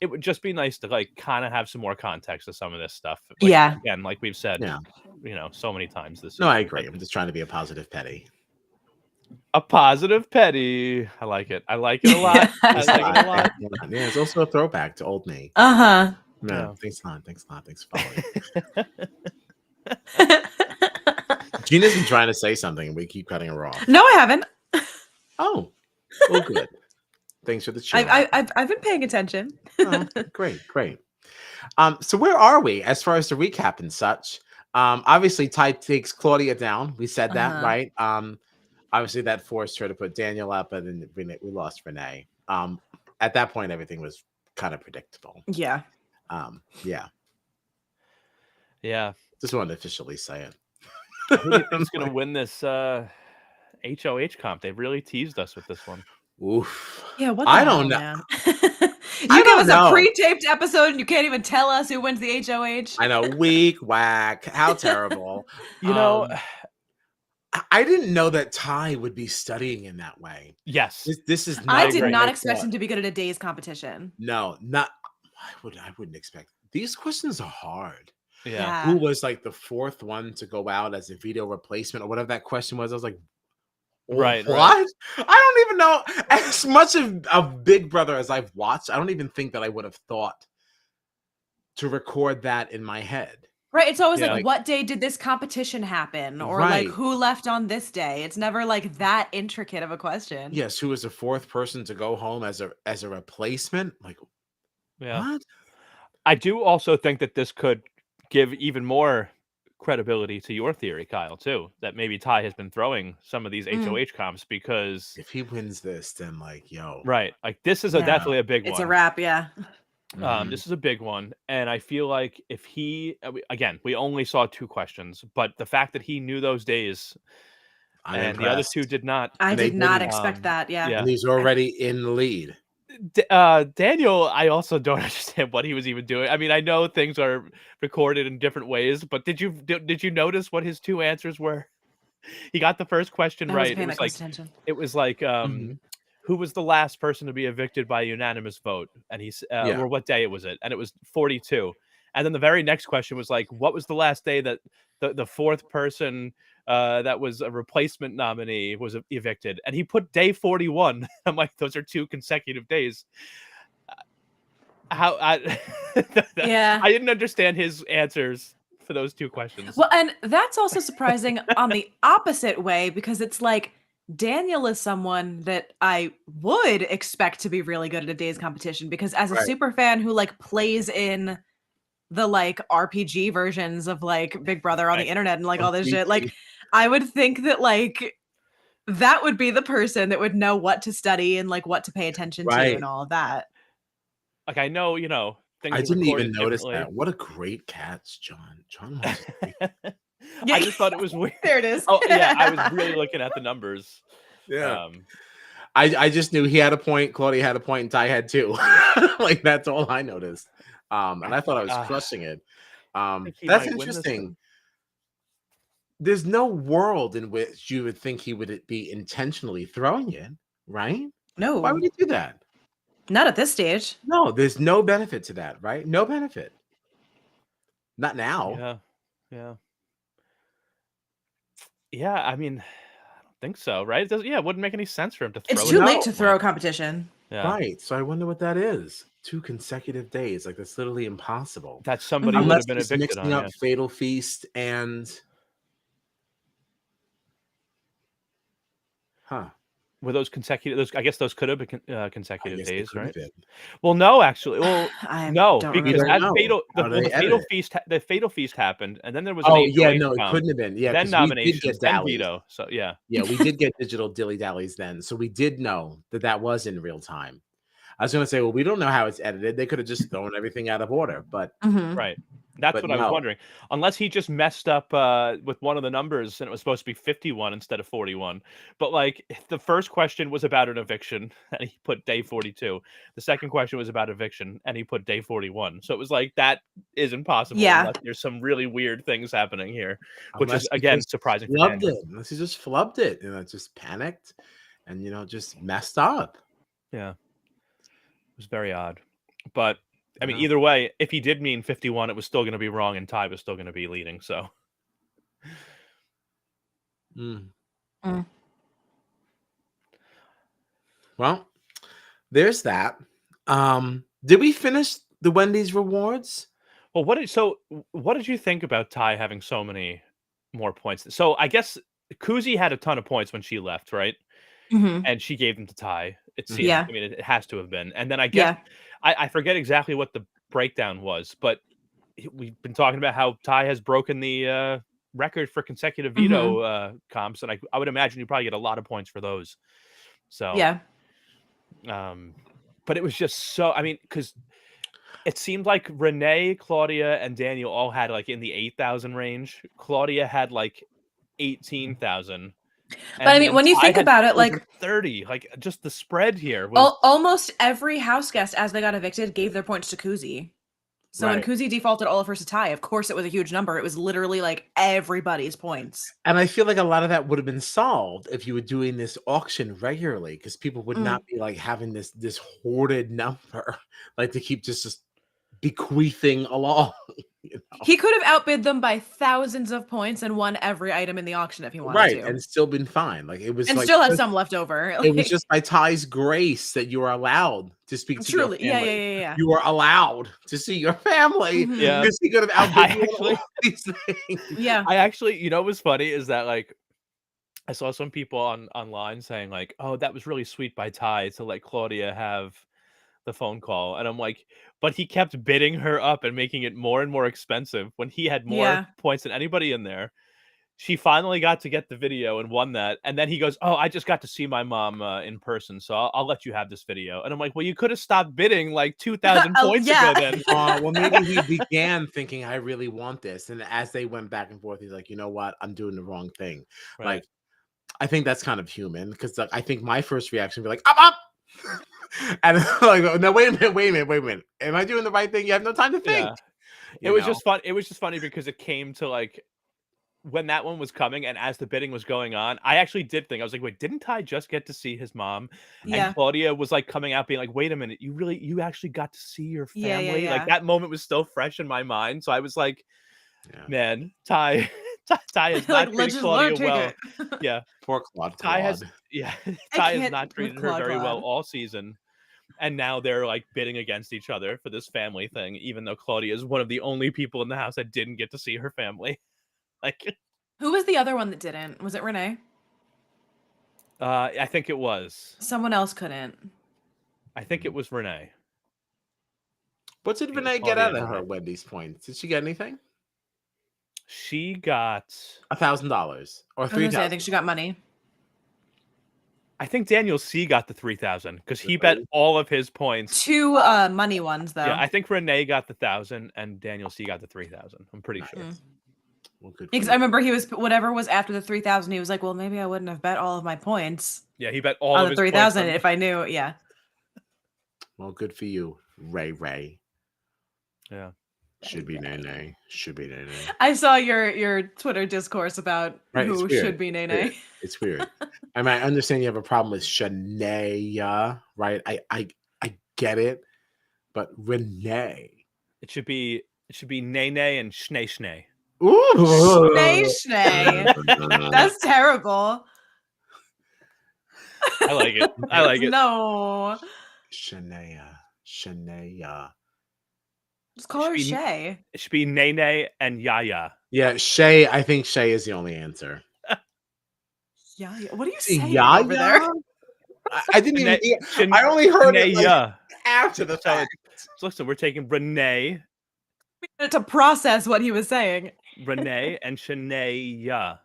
it would just be nice to like kind of have some more context to some of this stuff. Like, Yeah. Again, like we've said, Yeah. so many times this No, season. I agree. I'm just trying to be a positive petty. A positive petty. I like it. I like it a lot. I It's like it a lot. Yeah, it's also a throwback to old me. Uh-huh. Yeah, Yeah. thanks a lot. Thanks for following. Gina's been trying to say something and we keep cutting her off. No, I haven't. Oh, well, good. Thanks for the cheer. I've been paying attention. Oh, great. So where are we as far as the recap and such? Obviously Ty takes Claudia down. We said that, Uh-huh. right? Obviously that forced her to put Daniel up, and then we lost Renee. At that point, everything was kind of predictable. Yeah. Yeah. Yeah. Just wanted to officially say it. Who do you think's gonna win this HOH comp? They've really teased us with this one. Oof. Yeah, what I the don't hell, know. man? I You give don't us know. a pre-taped episode and you can't even tell us who wins the HOH. I know, weak, whack. How terrible. I didn't know that Ty would be studying in that way. Yes. This is. I not did what not I expect thought. him to be good at a day's competition. No, not. I wouldn't expect. These questions are hard. Yeah. Who was like the fourth one to go out as a veto replacement or whatever that question was? I was like, Right. what? I don't even know. As much of Big Brother as I've watched, I don't even think that I would have thought to record that in my head. Right. It's always Yeah. like, what day did this competition happen? Or like, Right. who left on this day? It's never like that intricate of a question. Yes, who was the fourth person to go home as a replacement? Like, Yeah. what? I do also think that this could give even more credibility to your theory, Kyle, too, that maybe Ty has been throwing some of these HOH comps because If he wins this, then like, yo, right, like this is Yeah. definitely a big It's one. a wrap, yeah. This is a big one, and I feel like if he again, we only saw 2 questions, but the fact that he knew those days I'm and the other 2 impressed. did not. I And they did not didn't, expect that. Yeah. yeah. And he's already in the lead. Daniel, I also don't understand what he was even doing. I mean, I know things are recorded in different ways, but did you notice what his 2 answers were? He got the first question I wasn't right. paying that close attention. It was like Mhm. who was the last person to be evicted by a unanimous vote? And he's Yeah. or what day was it? And it was 42. And then the very next question was like, what was the last day that the fourth person that was a replacement nominee was evicted? And he put day 41. I'm like, those are 2 consecutive days. How Yeah. I didn't understand his answers for those 2 questions. Well, and that's also surprising on the opposite way, because it's like Daniel is someone that I would expect to be really good at a day's competition, because as a Right. super fan who like plays in the like RPG versions of like Big Brother on the Right. internet and like all this shit, RPG. like I would think that like that would be the person that would know what to study and like what to pay attention to Right. and all of that. Like I know, things I are didn't even recorded notice differently. that. What a great catch, John. John was Yeah. I just thought it was weird. There it is. Oh yeah, I was really looking at the numbers. yeah. I just knew he had a point, Claudia had a point, and Ty had 2. Like that's all I noticed. And I thought I was crushing it. think he That's might win this interesting. one. There's no world in which you would think he would be intentionally throwing it, right? No, Why would he do that? not at this stage. No, there's no benefit to that, right? No benefit. Not now. Yeah. Yeah. Yeah, I mean, I don't think so, right? It wouldn't make any sense for him to throw It's it too at late that to point. throw a competition. Yeah. Right. So I wonder what that is. 2 consecutive days. Like that's literally impossible. That somebody would Unless have been he's evicted mixing on. up Fatal Feast and Were those consecutive? I guess those could have been I consecutive guess they days, could have right? been. Well, no, actually. Well, I no, don't because remember. that know. How do they edit Fatal it? feast, the Fatal Feast happened, and then there was an Oh yeah, HOH no, it comp, couldn't have been. Yeah, then 'cause we did nominations, get then dallies. veto. So yeah, Yeah, we did get digital dilly dallies then, so we did know that that was in real time. I was gonna say, well, we don't know how it's edited. They could have just thrown everything out of order, but Mhm. right. That's But what I was no. wondering. Unless he just messed up with one of the numbers and it was supposed to be 51 instead of 41. But like the first question was about an eviction and he put day 42. The second question was about eviction and he put day 41. So it was like that is impossible Yeah. unless there's some really weird things happening here, which unless is he again just surprising for flubbed Daniel. it, unless he just flubbed it, just panicked and just messed up. Yeah. It was very odd. But I mean, Yeah. either way, if he did mean 51, it was still going to be wrong and Ty was still going to be leading. So Mm. Mm. Well, there's that. Did we finish the Wendy's rewards? well, what did you think about Ty having so many more points? So I guess Kuzi had a ton of points when she left, right? Mhm. And she gave them to Ty. It seems. Yeah. I mean, it has to have been. And then I guess I forget exactly what the breakdown was, but we've been talking about how Ty has broken the record for consecutive veto comps, and I would imagine you probably get a lot of points for those. So Yeah. But it was just so. I mean, because it seemed like Renee, Claudia, and Daniel all had like in the 8,000 range. Claudia had like 18,000. But I mean, when you think about it, like 30, like just the spread here was almost every house guest as they got evicted gave their points to Kuzi. So when Right. Kuzi defaulted all of hers to Ty, of course it was a huge number. It was literally like everybody's points. And I feel like a lot of that would have been solved if you were doing this auction regularly, because people would not be like having this hoarded number, like to keep just bequeathing along. You know? He could have outbid them by thousands of points and won every item in the auction if he wanted Right, to. and still been fine. Like it was And like still have just- some left over. it was Like, just by Ty's grace that you are allowed to speak to truly. your Yeah, family. yeah. You are allowed to see your family Mhm. Yeah. because he could have outbid you on all these things. Yeah. I actually, you know, what's funny is that like I saw some people online saying like, "Oh, that was really sweet by Ty to let Claudia have the phone call," and I'm like, "But he kept bidding her up and making it more and more expensive when he had more Yeah. points than anybody in there." She finally got to get the video and won that, and then he goes, "Oh, I just got to see my mom in person, so I'll let you have this video." And I'm like, "Well, you could have stopped bidding like 2,000 Oh, points yeah. ago then." Well, maybe he began thinking, I really want this. And as they went back and forth, he's like, you know what? I'm doing the wrong thing. Right. Like, I think that's kind of human because like, I think my first reaction would be like, up. And like, no, wait a minute. Am I doing the right thing? You have no time to think. Yeah. It was just fun. It was just funny because it came to like when that one was coming and as the bidding was going on, I actually did think, I was like, wait, didn't Ty just get to see his mom? Yeah. And Claudia was like coming out being like, wait a minute, you actually got to see your Yeah, family? yeah. Like that moment was still fresh in my mind. So I was like, Yeah. man, Ty has not Like, treated let's just Claudia let her take well. it. Yeah. Poor Claude. Ty has Ty has can't not with treated her Claude very well Claude. all season. And now they're like bidding against each other for this family thing, even though Claudia is one of the only people in the house that didn't get to see her family. Like Who was the other one that didn't? Was it Renee? I think it was. Someone else couldn't. I think it was Renee. What did It was Renee get Claudia out and of her Renee. Wendy's points? Did she get anything? She got $1,000 or I was gonna say, I 3,000. think she got money. I think Daniel C got the 3,000 because he bet Really? all of his points. 2 money ones though. Yeah, I think Renee got the 1,000 and Daniel C got the 3,000. I'm pretty sure. Mm. Well, good for Because you. I remember he was whatever was after the 3,000. He was like, "Well, maybe I wouldn't have bet all of my points Yeah, he bet all on of the his points 3,000 on- if I knew." Yeah. Well, good for you, Ray. Yeah. Should be Nene. I saw your Twitter discourse about Right, it's who weird. should be Nene. It's weird. I mean, I understand you have a problem with Shania, right? I get it, but Renee. It should be Nene and Schnee. Ooh. Nay, Schnee. That's terrible. I like it. I like it. No. Shania. Just call her Should be- Shay. It should be Nene and Yaya. Yeah, Shay. I think Shay is the only answer. Yeah. What are you See, saying over there? I didn't even. Shane- I only heard it like, Shania. after the So fact. listen, we're taking Renee To process what he was saying. and Shania.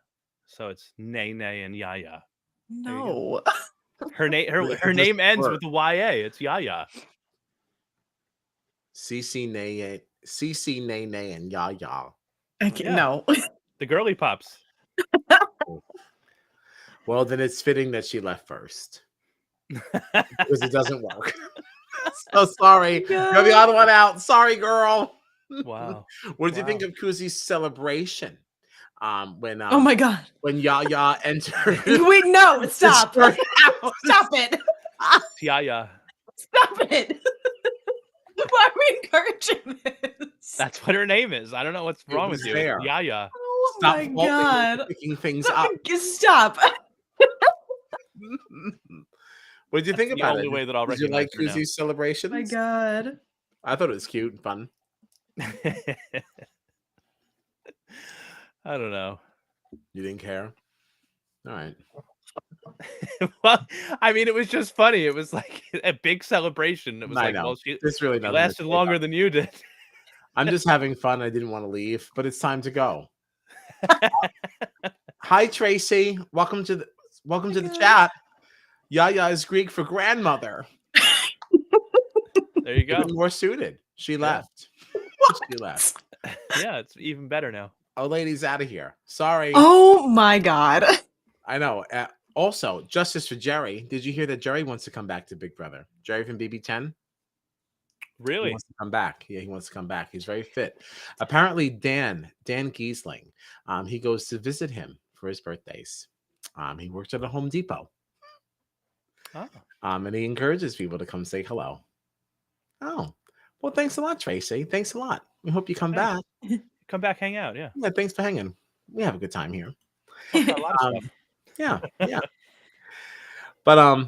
So it's Nene and Yaya. No. Her name her It her just name ends worked. with a YA. It's Yaya. CC Nene, and Yaya. Yeah. No. The girly pops. Well, then it's fitting that she left first because it doesn't work. So sorry, you're the other one out. Sorry, girl. Wow. What did you think Wow. of Kuzi's celebration? When Oh my god. when Yaya entered. Wait, no, the stop. sport house. Stop it. It's Yaya. Stop it. Why are we encouraging this? That's what her name is. I don't know what's It wrong was with you. there. It's Yaya. Oh Stop my faulting me for god. picking things up. Stop. What did you think the about only it? way that I'll Did you like recognize her now. Kuzi's celebrations? Oh my god. I thought it was cute and fun. I don't know. You didn't care? All right. Well, I mean, it was just funny. It was like a big celebration. It was I like, know. well, she It's really she nothing to lasted say longer about than you did. it. I'm just having fun. I didn't want to leave, but it's time to go. Hi, Tracy. Welcome to the God. chat. Yaya is Greek for grandmother. There you go. Even more suited. She left. She left. Yeah, it's even better now. Oh, lady's out of here. Sorry. Oh my god. I know. Also, justice for Jerry. Did you hear that Jerry wants to come back to Big Brother? Jerry from BB10? He Really? wants to come back. Yeah, he wants to come back. He's very fit. Apparently, Dan Giesling, he goes to visit him for his birthdays. He works at a Home Depot. Oh. And he encourages people to come say hello. Oh, Well, thanks a lot, Tracy. Thanks a lot. We hope you come Thanks. back. Come back, hang out. Yeah. Yeah, thanks for hanging. We have a good time here. Talk about a lot of Um, stuff. yeah, yeah. But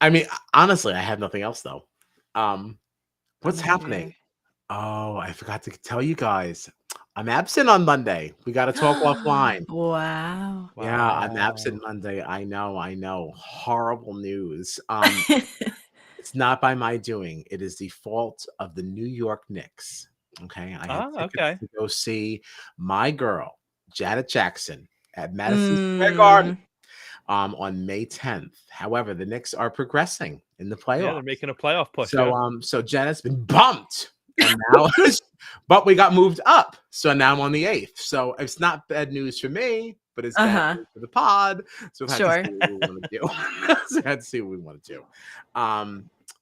I mean, honestly, I have nothing else though. What's Me happening? neither. Oh, I forgot to tell you guys. I'm absent on Monday. We got to talk offline. Wow. Yeah, I'm Wow. absent Monday. I know. Horrible news. It's not by my doing. It is the fault of the New York Knicks. Okay, I had tickets Okay. to go see my girl, Janet Jackson, at Madison Square Garden on May 10th. However, the Knicks are progressing in the Yeah, they're playoffs. making a playoff push. So Yeah. so Janet's been bumped. And now but we got moved up. So now I'm on the 8th. So it's not bad news for me, but it's bad news for the pod. So we've had Sure. to see what we want to do. So we had to see what we want to do.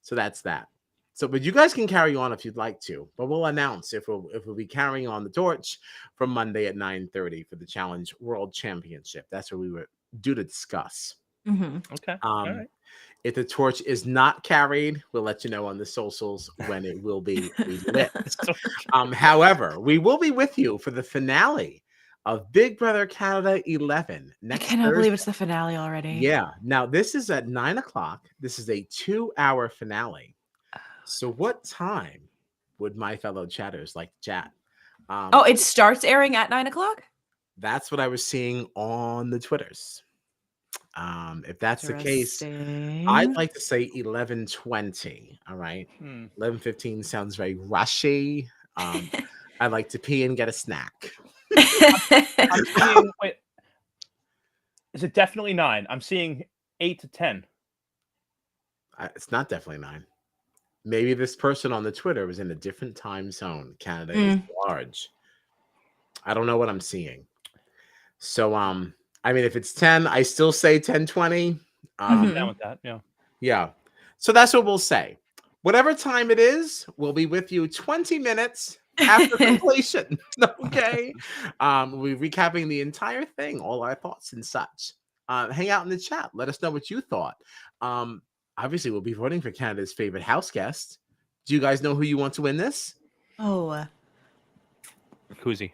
So that's that. So, but you guys can carry on if you'd like to, but we'll announce if we'll be carrying on the torch from Monday at 9:30 for the Challenge World Championship. That's what we were due to discuss. Okay. All right. If the torch is not carried, we'll let you know on the socials when it will be lit. However, we will be with you for the finale of Big Brother Canada 11 I next cannot believe Thursday. it's the finale already. Yeah. Now this is at 9:00. This is a 2-hour finale. So what time would my fellow chatters like to chat? Oh, it starts airing at 9:00? That's what I was seeing on the Twitters. If that's the case, I'd like to say 11:20. All right. 11:15 sounds very rushy. I'd like to pee and get a snack. I'm seeing, wait, is it definitely 9? I'm seeing 8 to 10. It's not definitely 9. Maybe this person on the Twitter was in a different time zone. Canada is large. I don't know what I'm seeing. So, I mean, if it's 10, I still say 10:20. I'm down with that. Yeah. Yeah. So that's what we'll say. Whatever time it is, we'll be with you 20 minutes after completion. Okay. We're recapping the entire thing, all our thoughts and such. Hang out in the chat. Let us know what you thought. Obviously, we'll be voting for Canada's favorite house guest. Do you guys know who you want to win this? Oh. Koozie.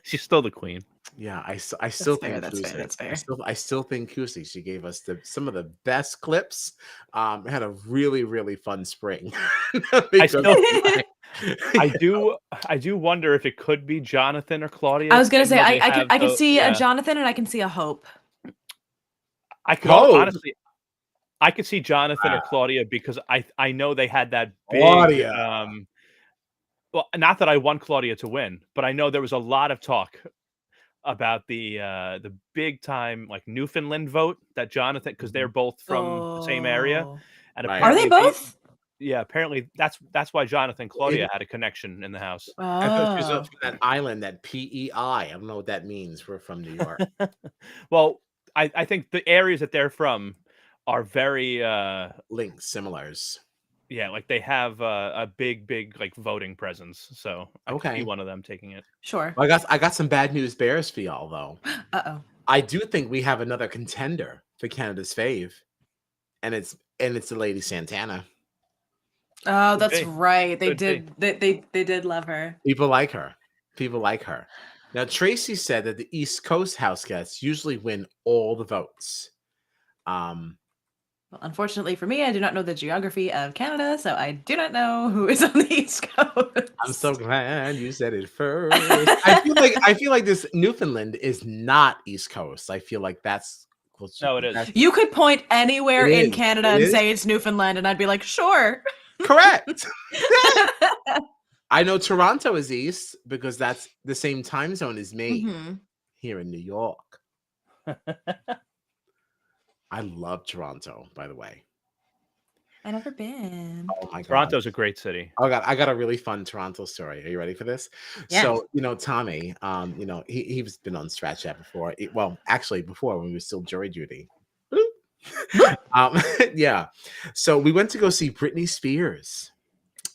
She's still the queen. Yeah, I still think That's fair. Kusi. That's fair. I still think Kusi. She gave us some of the best clips. Had a really, really fun spring. I do wonder if it could be Jonathan or Claudia. I was gonna say I I can see a Jonathan and I can see a Hope. I could honestly, I could see Jonathan or Claudia because I know they had that big Claudia. Well, not that I want Claudia to win, but I know there was a lot of talk about the big time like Newfoundland vote that Jonathan, because they're both from the same area, and Are they both? Apparently that's why Jonathan and Claudia had a connection in the house. I thought she was from that island, that PEI. I don't know what that means. We're from New York. Well, I think the areas that they're from are very linked, similars. Yeah, like they have a big like voting presence. So I could be one of them taking it. Sure. Well, I got some bad news bears for y'all though. Uh-oh. I do think we have another contender for Canada's fave, and it's the Lady Santana. Oh, that's right. They did love her. People like her. Now, Tracy said that the East Coast house guests usually win all the votes. Well, unfortunately for me, I do not know the geography of Canada, so I do not know who is on the East Coast. I'm so glad you said it first. I feel like this Newfoundland is not East Coast. I feel like that's no, it is. You could point anywhere in Canada and say it's Newfoundland, and I'd be like, sure. Correct. I know Toronto is East because that's the same time zone as me here in New York. I love Toronto, by the way. I've never been. Oh my God. Toronto's a great city. Oh God, I got a really fun Toronto story. Are you ready for this? Yeah. So, Tommy, he's been on Strat Chat before. Actually before when we were still jury duty. Yeah. So we went to go see Britney Spears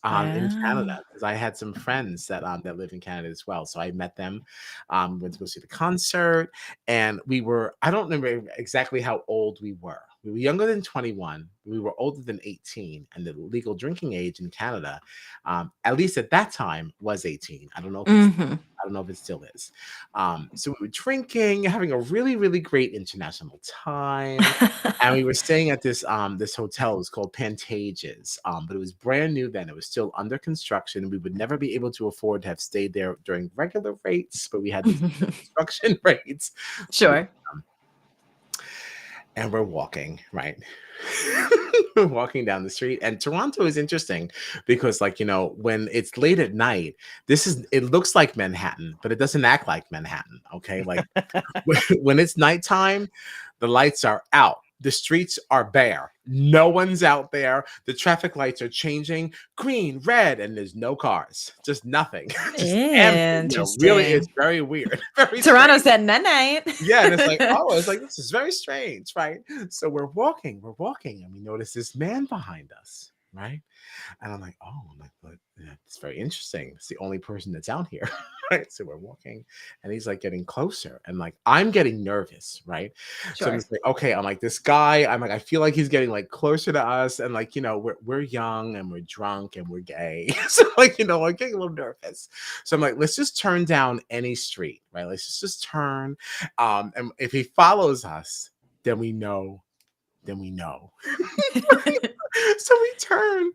in Canada because I had some friends that live in Canada as well. So I met them, went to go see the concert, and I don't remember exactly how old we were. We were younger than 21. We were older than 18, and the legal drinking age in Canada, at least at that time, was 18. I don't know if I don't know if it still is. So we were drinking, having a really, really great international time. And we were staying at this this hotel. It was called Pantages, but it was brand new then. It was still under construction. We would never be able to afford to have stayed there during regular rates, but we had these construction rates. Sure. And we're walking, right? We're walking down the street. And Toronto is interesting because, like, you know, when it's late at night, it looks like Manhattan, but it doesn't act like Manhattan. Okay. Like when it's nighttime, the lights are out. The streets are bare. No one's out there. The traffic lights are changing green, red, and there's no cars. Just nothing. Just empty. You know, really, it's very weird. Very Toronto strange. said night. Yeah, and it's like, oh, it's like, this is very strange, right? So we're walking, and we notice this man behind us, right? And I'm like, oh, but yeah, it's very interesting. It's the only person that's out here, right? So we're walking, and he's like getting closer, and like I'm getting nervous, right? So I'm Sure. just like, okay, I'm like, this guy, I'm like, I feel like he's getting like closer to us, and like, you know, we're young and we're drunk and we're gay, so like, you know, I'm getting a little nervous. So I'm like, let's just turn down any street, right? Let's just turn, and if he follows us, then we know. So we turn.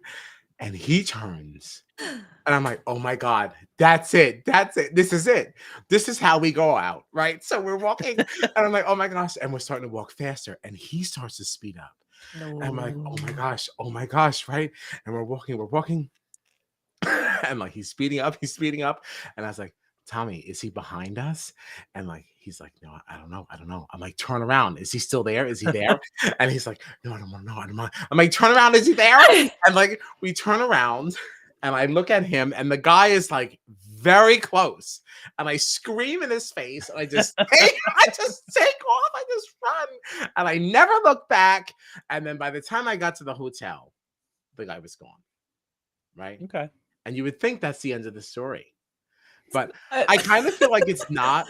And he turns, and I'm like, oh my God, that's it. This is it. This is how we go out, right? So we're walking, and I'm like, oh my gosh, and we're starting to walk faster, and he starts to speed up. And I'm like, oh my gosh, right? And we're walking, and like he's speeding up, and I was like, Tommy, is he behind us? And like he's like, no, I don't know. I'm like, turn around. Is he still there? Is he there? And he's like, no, I don't want to know. I'm like, turn around. Is he there? And like we turn around, and I look at him, and the guy is like very close, and I scream in his face, and I just take off. I just run, and I never look back. And then by the time I got to the hotel, the guy was gone. Right? Okay. And you would think that's the end of the story. But I kind of feel like it's not.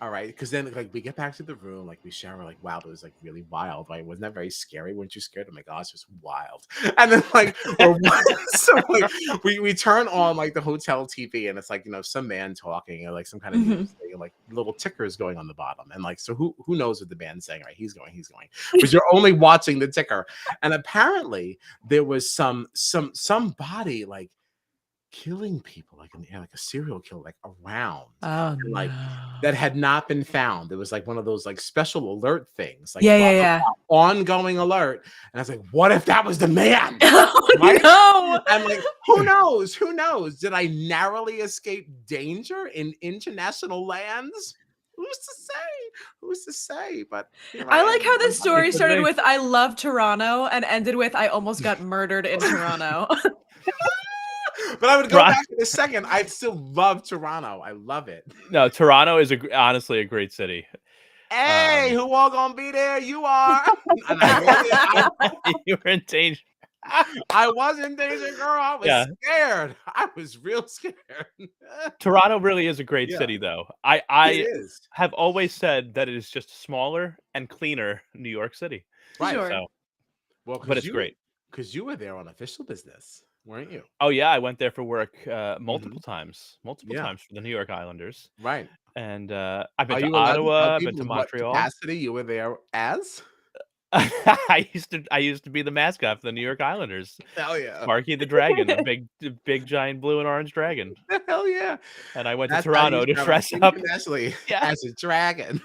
All right. Because then like we get back to the room, like we shower, like, wow, it was like really wild. Right? Wasn't that very scary? Weren't you scared? Oh my gosh, it was wild. And then like so like we turn on like the hotel TV, and it's like, you know, some man talking, or like some kind of news thing, and like little tickers going on the bottom. And like, so who knows what the band's saying, right? He's going. But you're only watching the ticker. And apparently there was somebody like killing people like in the air, like a serial killer, like around, Oh, and like no. that had not been found. It was like one of those like special alert things, like Yeah. ongoing alert. And I was like, what if that was the man? Oh, Right? no. I'm like, who knows? Did I narrowly escape danger in international lands? Who's to say? But here I like am. how this story It's started amazing. with I love Toronto and ended with I almost got murdered in Toronto. But I would go back in a second. I still love Toronto. I love it. No, Toronto is honestly a great city. Hey, who all gonna be there? You are. And You were in danger. I was in danger, girl. I was scared. I was real scared. Toronto really is a great city, though. I It is. have always said that it is just smaller and cleaner New York City. Right. Sure. So, Well, but it's great. Because you were there on official business, weren't you? Oh yeah, I went there for work multiple times for the New York Islanders. Right. And I've been Are to you allowed to Ottawa, tell I've been people to what Montreal. capacity you were there as? I used to be the mascot for the New York Islanders. Hell yeah. Sparky the Dragon, a big giant blue and orange dragon. Hell yeah. And I went That's to how Toronto you to travel dress up internationally Yeah. as a dragon.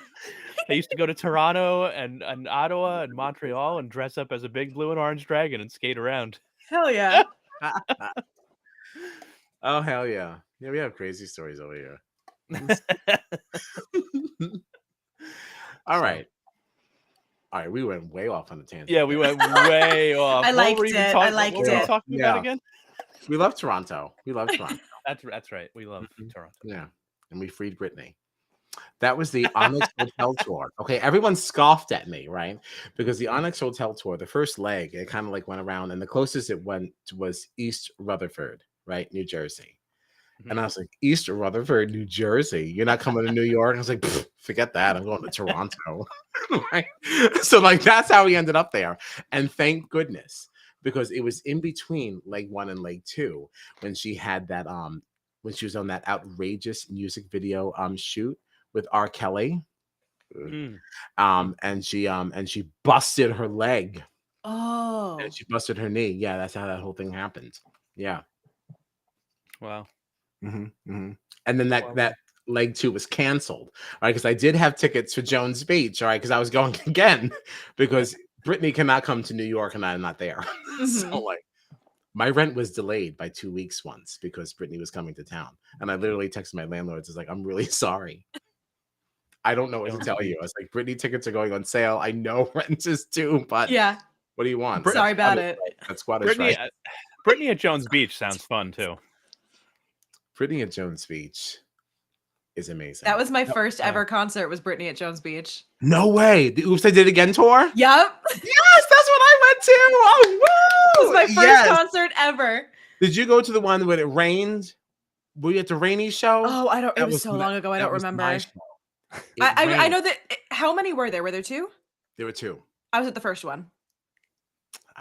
I used to go to Toronto and Ottawa and Montreal and dress up as a big blue and orange dragon and skate around. Hell yeah. Oh, hell yeah. Yeah, we have crazy stories over here. All right. We went way off on the tangent. Yeah, we went way off. I What liked were we even it. talking- I liked what were we it. talking about again? We love Toronto. That's right. We love Toronto. Yeah. And we freed Britney. That was the Onyx Hotel tour. Okay, everyone scoffed at me, right? Because the Onyx Hotel tour, the first leg, it kind of like went around, and the closest it went was East Rutherford, right? New Jersey. And I was like, East Rutherford, New Jersey. You're not coming to New York? I was like, forget that. I'm going to Toronto. Right? So like that's how we ended up there. And thank goodness, because it was in between leg 1 and leg 2 when she had that when she was on that outrageous music video shoot with R. Kelly. Mm. And she busted her leg. Oh. And she busted her knee. Yeah, that's how that whole thing happened. Yeah. Wow. And then that leg 2 was canceled. All right, because I did have tickets for Jones Beach. All right, because I was going again because Brittany cannot come to New York and I'm not there. So like my rent was delayed by 2 weeks once because Brittany was coming to town. And I literally texted my landlords. It's like, I'm really sorry. I don't know what to tell you. I was like, Brittany tickets are going on sale. I know rent is due, but Yeah. what do you want? Sorry about it. That squad is Brittany, right. Brittany at Jones Beach sounds fun too. Brittany at Jones Beach is amazing. That was my first ever concert. Was Brittany at Jones Beach? No way. The Oops, I Did It Again tour? Yep. Yes, that's what I went to. Oh, woo! It was my first concert ever. Did you go to the one when it rained? Were you at the rainy show? Oh, I don't. It was so long ago. I don't remember. I know that. How many were there? Were there 2? There were 2. I was at the first one.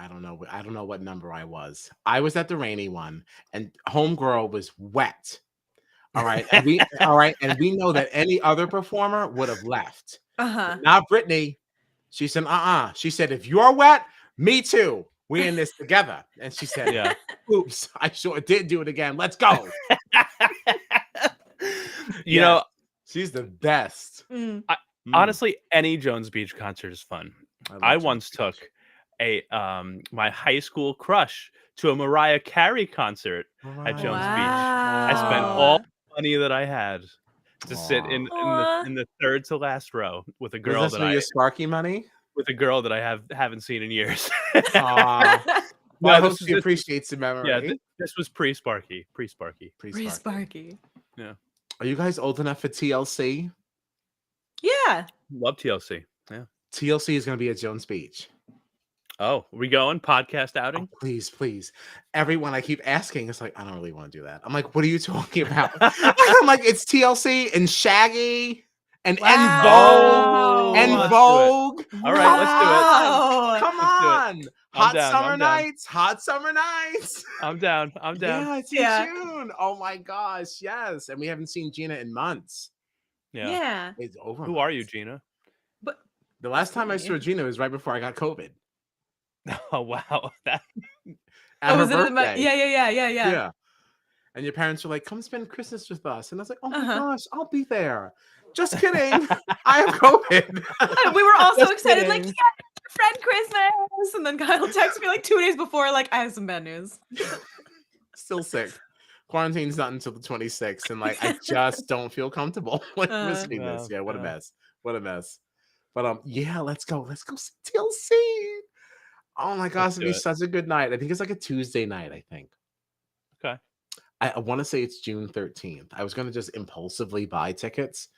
I don't know. I don't know what number I was. I was at the rainy one, and homegirl was wet. All right, and we know that any other performer would have left. Not Brittany. She said, She said, if you're wet, me too. We in this together. And she said, yeah. Oops, I sure did do it again. Let's go. You know, she's the best. Honestly, any Jones Beach concert is fun. I once took my high school crush to a Mariah Carey concert at Jones Beach. I spent all the money that I had to sit in the third to last row with a girl your Sparky money? With a girl that I haven't seen in years. Well, I hope she appreciates the memory. Yeah, this was pre-Sparky. Pre-Sparky. Yeah. Are you guys old enough for TLC? Yeah. Love TLC. Yeah. TLC is going to be at Jones Beach. Oh, we going podcast outing? Oh, please. Everyone I keep asking, it's like, I don't really want to do that. I'm like, what are you talking about? I'm like, it's TLC and Shaggy and Vogue. And Vogue. All right, let's do it. Come on. Hot summer nights. I'm down. Yeah, it's in June. Oh my gosh, yes. And we haven't seen Gina in months. Yeah. It's over. Who are you, Gina? But the last time I saw Gina was right before I got COVID. Oh wow. Was it yeah. And your parents were like, come spend Christmas with us. And I was like, oh my gosh, I'll be there. Just kidding. I have COVID. We were all so excited, like, yeah, friend Christmas. And then Kyle texted me like 2 days before, like, I have some bad news. Still sick. Quarantine's not until the 26th. And like, I just don't feel comfortable risking this. Yeah, what a mess. But yeah, let's go see TLC. Oh my gosh, it'd be such a good night. I think it's like a Tuesday night, I think. Okay. I want to say it's June 13th. I was going to just impulsively buy tickets.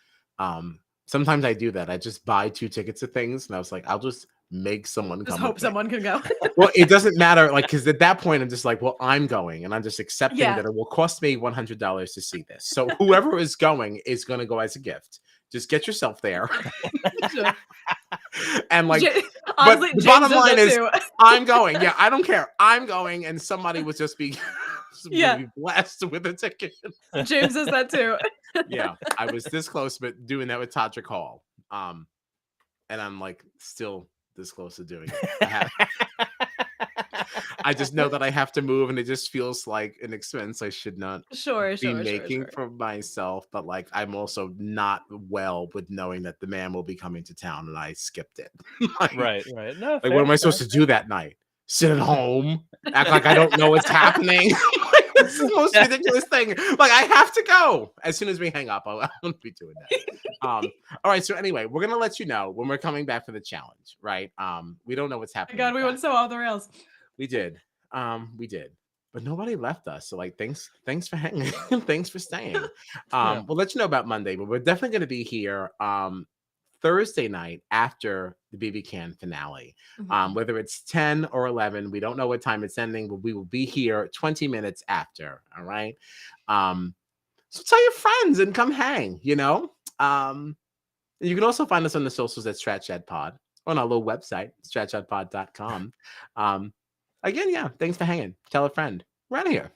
Sometimes I do that. I just buy 2 tickets of things. And I was like, I'll just make someone come. Just hope someone can go. Well, it doesn't matter. Like, because at that point, I'm just like, well, I'm going. And I'm just accepting that it will cost me $100 to see this. So whoever is going to go as a gift. Just get yourself there. And like, honestly, but the bottom line is, I'm going. Yeah, I don't care. I'm going, and somebody would just be, be blessed with a ticket. James does that too. Yeah, I was this close, but doing that with Todrick Hall. And I'm like still this close to doing it. I just know that I have to move, and it just feels like an expense I should not be making for myself. But like, I'm also not well with knowing that the man will be coming to town, and I skipped it. Like, right. No, like, what am I supposed to do that night? Sit at home, act like I don't know what's happening. Like, this is the most ridiculous thing. Like, I have to go as soon as we hang up. I won't be doing that. All right. So anyway, we're gonna let you know when we're coming back for the challenge. Right? We don't know what's happening. God, we went so off the rails. We did. But nobody left us. So like, thanks for hanging. Thanks for staying. We'll let you know about Monday, but we're definitely going to be here Thursday night after the BB Can finale. Whether it's 10 or 11, we don't know what time it's ending, but we will be here 20 minutes after. All right. So tell your friends and come hang, you know? You can also find us on the socials at StratChatPod, on our little website, stratchatpod.com. Again, yeah, thanks for hanging. Tell a friend. We're out of here.